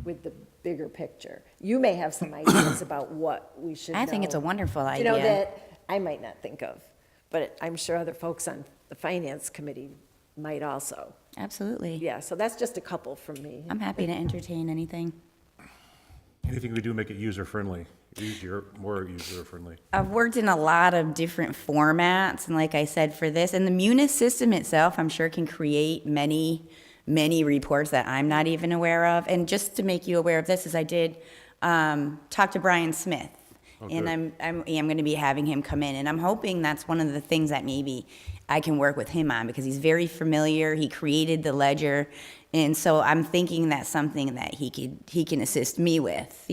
with the bigger picture. You may have some ideas about what we should know. I think it's a wonderful You idea. know, that I might not think of, but I'm sure other folks on the finance committee might also. Absolutely. Yeah, so that's just a couple from me. I'm happy to entertain anything. Anything we do, make it user-friendly, more user-friendly. I've worked in a lot of different formats, and like I said, for this, and the Munis system itself, I'm sure can create many reports that I'm not even aware of. And just to make you aware of this, is I did talk to Brian Smith, and I'm going to be having him come in, and I'm hoping that's one of the things that maybe I can work with him on, because he's very familiar. He created the ledger, and so I'm thinking that's something that he can assist me with,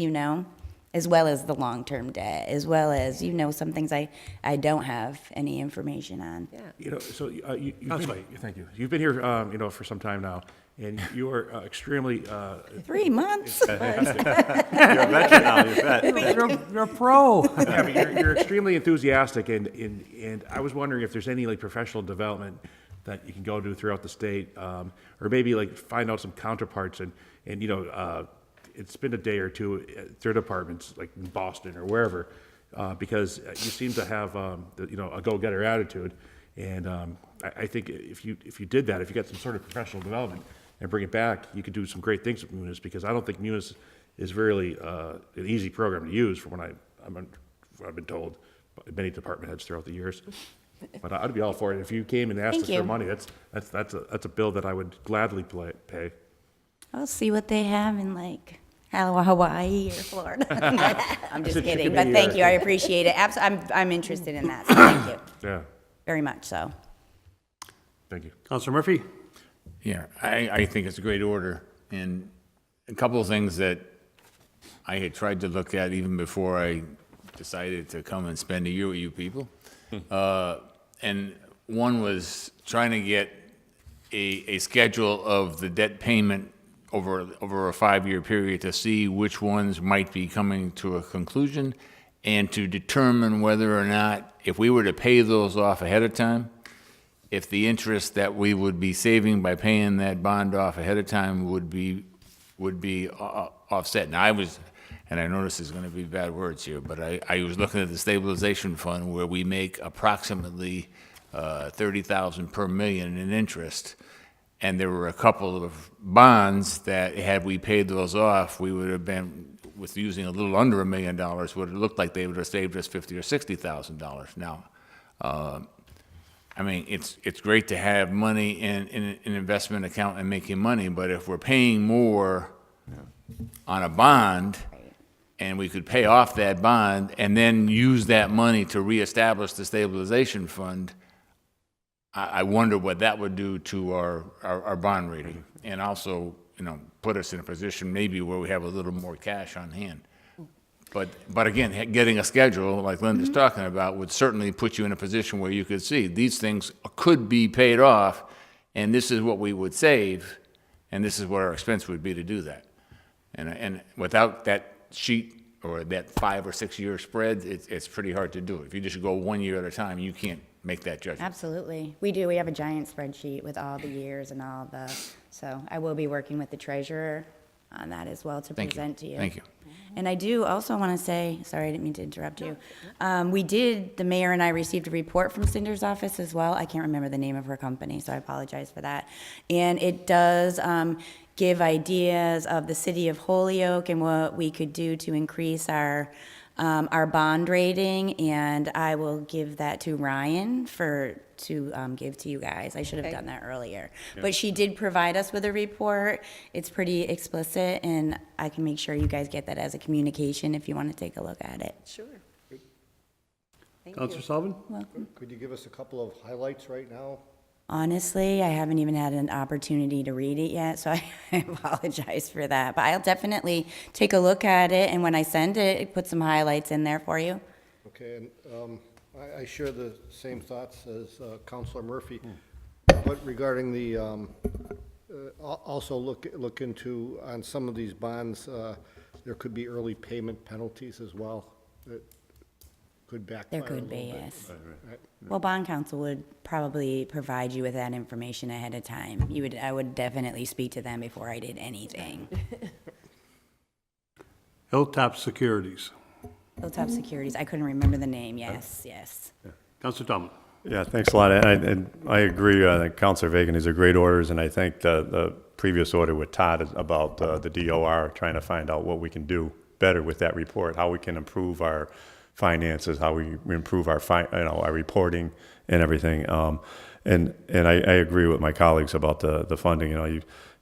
as well as the long-term debt, as well as, some things I don't have any information on. Yeah. So thank you. You've been here, for some time now, and you are extremely. 3 months? You're a veteran now, you bet. You're a pro. Yeah, but you're extremely enthusiastic, and I was wondering if there's any professional development that you can go to throughout the state, or maybe find out some counterparts, and it's been a day or two at their departments, like in Boston or wherever, because you seem to have a go-getter attitude, and I think if you did that, if you got some sort of professional development and bring it back, you could do some great things with Munis, because I don't think Munis is really an easy program to use, from what I've been told by many department heads throughout the years. But I'd be all for it if you came and asked Thank us you. for money. That's a bill that I would gladly pay. I'll see what they have and Hawaii or Florida. I'm just kidding, but thank you, I appreciate it. I'm interested in that, so thank you, Yeah, very much so. thank you. Counselor Murphy? Yeah, I think it's a great order, and a couple of things that I had tried to look at even before I decided to come and spend a year with you people. And one was trying to get a schedule of the debt payment over a 5-year period to see which ones might be coming to a conclusion, and to determine whether or not, if we were to pay those off ahead of time, if the interest that we would be saving by paying that bond off ahead of time would be offset. Now, and I know this is going to be bad words here, but I was looking at the stabilization fund where we make approximately $30,000 per million in interest. And there were a couple of bonds that, had we paid those off, we would have been, with using a little under $1 million, would have looked like they would have saved us $50,000 or $60,000. Now, I mean, it's great to have money in an investment account and making money, but if we're paying more on a bond, and we could pay off that bond and then use that money to reestablish the stabilization fund, I wonder what that would do to our bond rating, and also, put us in a position maybe where we have a little more cash on hand. But again, getting a schedule like Linda's talking about would certainly put you in a position where you could see these things could be paid off, and this is what we would save, and this is what our expense would be to do that. And without that sheet or that 5 or 6 year spread, it's pretty hard to do. If you just go 1 year at a time, you can't make that judgment. Absolutely. We do. We have a giant spreadsheet with all the years and all the, so I will be working with the treasurer on that as well to present to you. Thank you. And I do also want to say, sorry, I didn't mean to interrupt you. The mayor and I received a report from Cinder's office as well. I can't remember the name of her company, so I apologize for that. And it does give ideas of the city of Holyoke and what we could do to increase our bond rating, and I will give that to Ryan to give to you guys. I should have done that earlier. But she did provide us with a report. It's pretty explicit, and I can make sure you guys get that as a communication if you want to take a look at it. Sure. Counselor Sullivan? Could you give us a couple of highlights right now? Honestly, I haven't even had an opportunity to read it yet, so I apologize for that. But I'll definitely take a look at it, and when I send it, put some highlights in there for you. Okay, and I share the same thoughts as Counselor Murphy, but regarding the, also look into, on some of these bonds, there could be early payment penalties as well that could backfire. There could be, a little bit. yes. Right. Well, bond counsel would probably provide you with that information ahead of time. I would definitely speak to them before I did anything. Hilltop Securities. Hilltop Securities, I couldn't remember the name, yes. Counselor Tomlin? Yeah, thanks a lot. And I agree, I think Counselor Vacan, these are great orders, and I think the previous order with Todd is about the DOR, trying to find out what we can do better with that report, how we can improve our finances, how we improve our our reporting and everything. And I agree with my colleagues about the funding.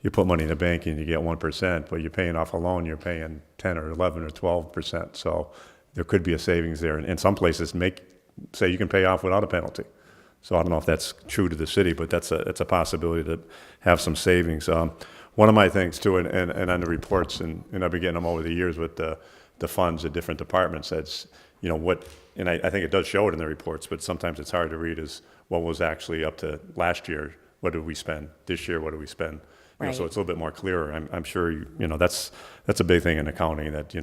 You put money in the bank and you get 1%, but you're paying off a loan, you're paying 10 or 11 or 12%. So there could be a savings there. And some places say you can pay off without a penalty. So I don't know if that's true to the city, but that's a possibility to have some savings. One of my things too, and on the reports, and I've been getting them over the years with the funds at different departments, that's, and I think it does show it in the reports, but sometimes it's hard to read, is what was actually up to last year, what did we spend? This year, what did we spend? Right. So it's a little bit more clearer. I'm sure, that's a big thing in accounting, that,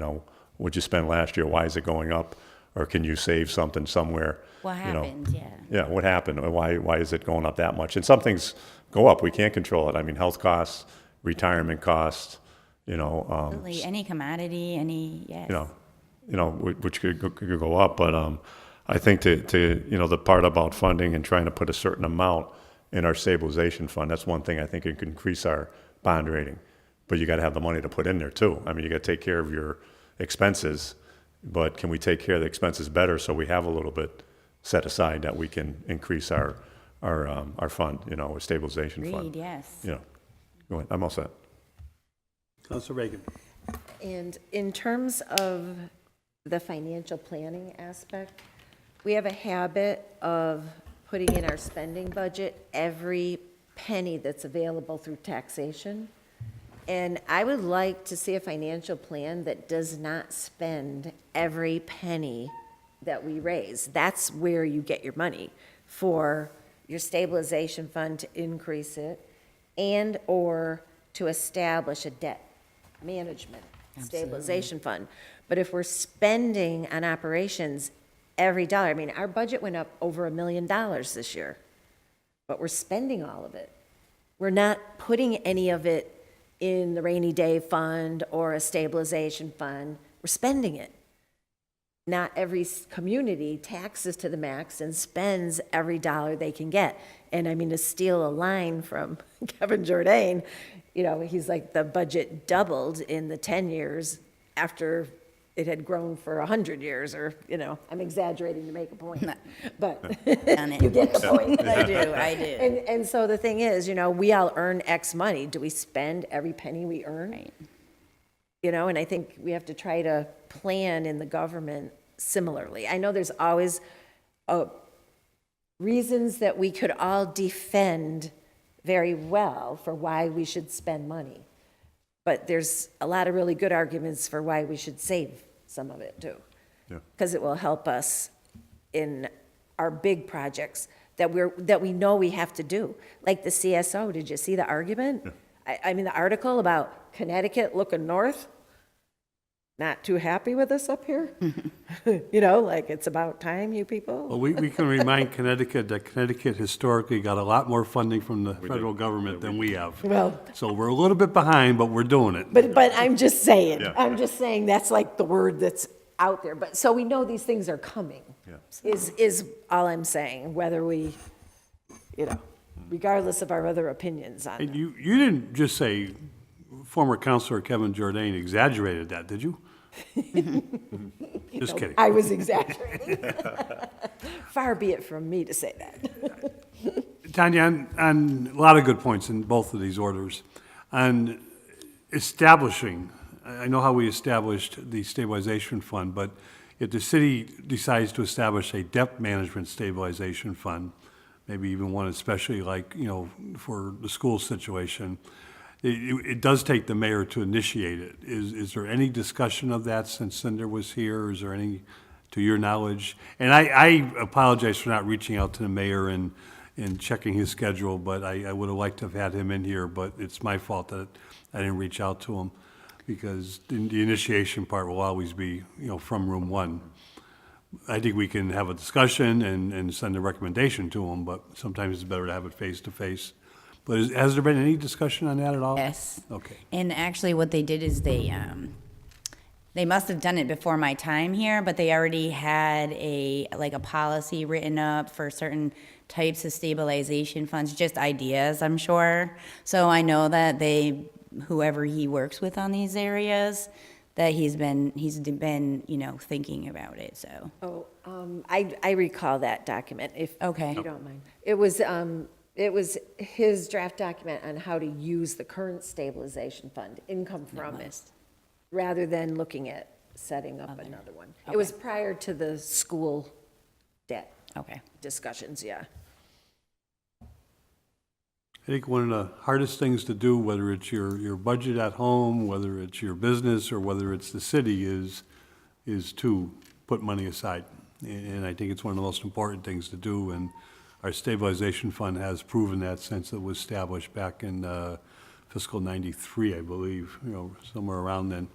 what'd you spend last year? Why is it going up? Or can you save something somewhere? What happened, yeah. Yeah, what happened? Or why is it going up that much? And some things go up. We can't control it. I mean, health costs, retirement costs, Absolutely, any commodity, yes. Which could go up. But I think to the part about funding and trying to put a certain amount in our stabilization fund, that's one thing I think it can increase our bond rating. But you got to have the money to put in there too. I mean, you got to take care of your expenses, but can we take care of the expenses better so we have a little bit set aside that we can increase our fund, our stabilization fund? Agreed, yes. Go ahead. I'm all set. Counselor Reagan? And in terms of the financial planning aspect, we have a habit of putting in our spending budget every penny that's available through taxation. And I would like to see a financial plan that does not spend every penny that we raise. That's where you get your money for your stabilization fund to increase it and/or to establish a debt management stabilization fund. But if we're spending on operations every dollar, I mean, our budget went up over $1 million this year, but we're spending all of it. We're not putting any of it in the rainy day fund or a stabilization fund. We're spending it. Not every community taxes to the max and spends every dollar they can get. And I mean, to steal a line from Kevin Jourdain, you know, he's like, the budget doubled in the 10 years after it had grown for 100 years, or, you know, I'm exaggerating to make a point, but you get the point. I do. And so the thing is, you know, we all earn X money. Do we spend every penny we earn? Right. You know, and I think we have to try to plan in the government similarly. I know there's always reasons that we could all defend very well for why we should spend money. But there's a lot of really good arguments for why we should save some of it too. Yeah. Because it will help us in our big projects that we know we have to do. Like the CSO, did you see the argument? Yeah. I mean, the article about Connecticut looking north, not too happy with us up here? You know, like, it's about time, you people. Well, we can remind Connecticut that Connecticut historically got a lot more funding from the federal government than we have. Well, So we're a little bit behind, but we're doing it. but I'm just saying, Yeah. I'm just saying that's like the word that's out there. But, so we know these things are coming, Yeah. is all I'm saying, whether we, you know, regardless of our other opinions on And it. you didn't just say former Counselor Kevin Jourdain exaggerated that, did you? Just kidding. I was exaggerating. Far be it from me to say that. Tanya, on a lot of good points in both of these orders. On establishing, I know how we established the stabilization fund, but if the city decides to establish a debt management stabilization fund, maybe even one especially like, you know, for the school situation, it does take the mayor to initiate it. Is there any discussion of that since Cinder was here? Is there any, to your knowledge? And I apologize for not reaching out to the mayor and checking his schedule, but I would have liked to have had him in here, but it's my fault that I didn't reach out to him, because the initiation part will always be, you know, from room one. I think we can have a discussion and send a recommendation to him, but sometimes it's better to have it face to face. But has there been any discussion on that at all? Yes. Okay. And actually, what they did is they must have done it before my time here, but they already had a policy written up for certain types of stabilization funds, just ideas, I'm sure. So I know that whoever he works with on these areas, that he's been, you know, thinking about it, so. Oh, I recall that document, if Okay. you don't mind. It was his draft document on how to use the current stabilization fund, income from it, rather than looking at setting up another one. It was prior to the school debt Okay. discussions, yeah. I think one of the hardest things to do, whether it's your budget at home, whether it's your business, or whether it's the city, is to put money aside. And I think it's one of the most important things to do, and our stabilization fund has proven that since it was established back in fiscal '93, I believe, you know, somewhere around then.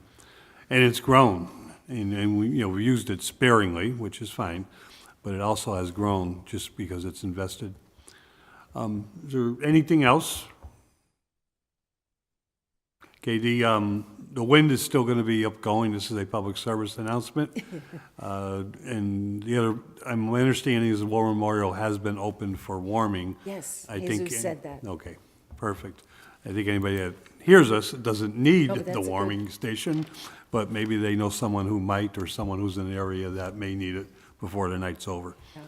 And it's grown, and we, you know, we used it sparingly, which is fine, but it also has grown just because it's invested. Is there anything else? Okay, the wind is still going to be upgoing. This is a public service announcement. And the other, my understanding is the War Memorial has been opened for warming. Yes, I think. Jesus said that. Okay, perfect. I think anybody that hears us doesn't need No, but that's the a warming station, but maybe they know someone who might, or someone who's in the area that may need it before the night's over. Yeah.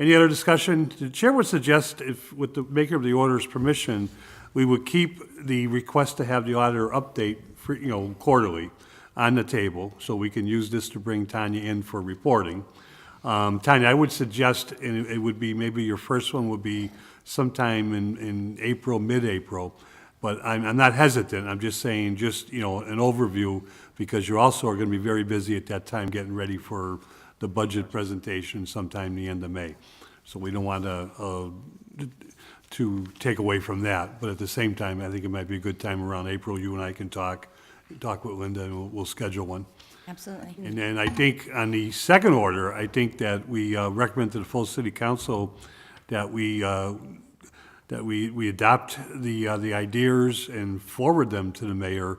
Any other discussion? The chair would suggest, if, with the maker of the order's permission, we would keep the request to have the auditor update, for, you know, quarterly on the table, so we can use this to bring Tanya in for reporting. Tanya, I would suggest, and it would be, maybe your first one would be sometime in April, mid-April, but I'm not hesitant, I'm just saying, just, you know, an overview, because you also are gonna be very busy at that time getting ready for the budget presentation sometime the end of May. So we don't want to take away from that, but at the same time, I think it might be a good time around April, you and I can talk with Linda, and we'll schedule one. Absolutely. And then I think on the second order, I think that we recommend to the full city council that we adopt the ideas and forward them to the mayor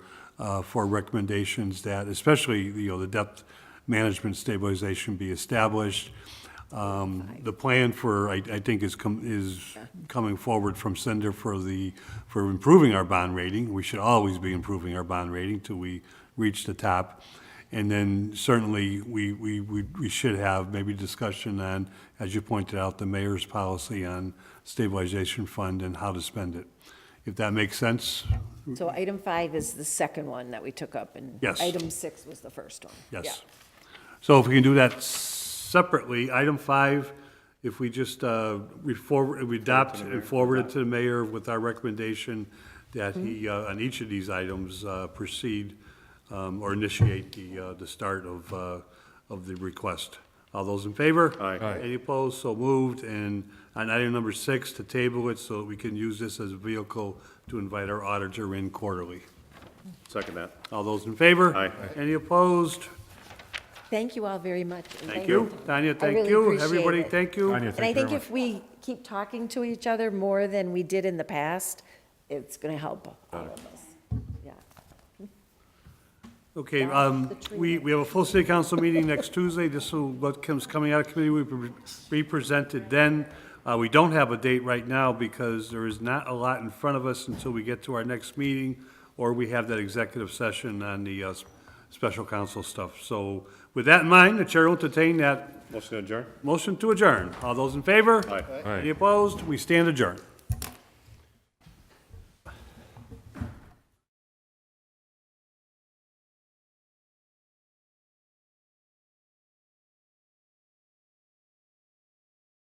for recommendations that, especially, you know, the debt management stabilization be established. The plan for, I think, is coming forward from Cinder for improving our bond rating. We should always be improving our bond rating till we reach the top. And then certainly, we should have maybe discussion on, as you pointed out, the mayor's policy on stabilization fund and how to spend it. If that makes sense? So item 5 is the second one that we took up, and Yes. item 6 was the first one. Yes. So if we can do that separately, item 5, if we just, we adopt and forward it to the mayor with our recommendation that he, on each of these items, proceed or initiate the start of the request. All those in favor? Aye. Any opposed? So moved. And on item number 6, to table it so that we can use this as a vehicle to invite our auditor in quarterly. Second that. All those in favor? Aye. Any opposed? Thank you all very much. and Thank you. Tanya, I thank really you. appreciate Everybody, it. thank you. Tanya, And I thank you think very if we keep talking to each other more than we did in the past, it's going to help all of us. Yeah. Okay, we have a full city council meeting next Tuesday. This will, what coming out of committee will be presented then. We don't have a date right now because there is not a lot in front of us until we get to our next meeting, or we have that executive session on the special counsel stuff. So with that in mind, the chair will entertain that Motion to adjourn? motion to adjourn. All those in favor? Aye. Any opposed? We stand adjourned.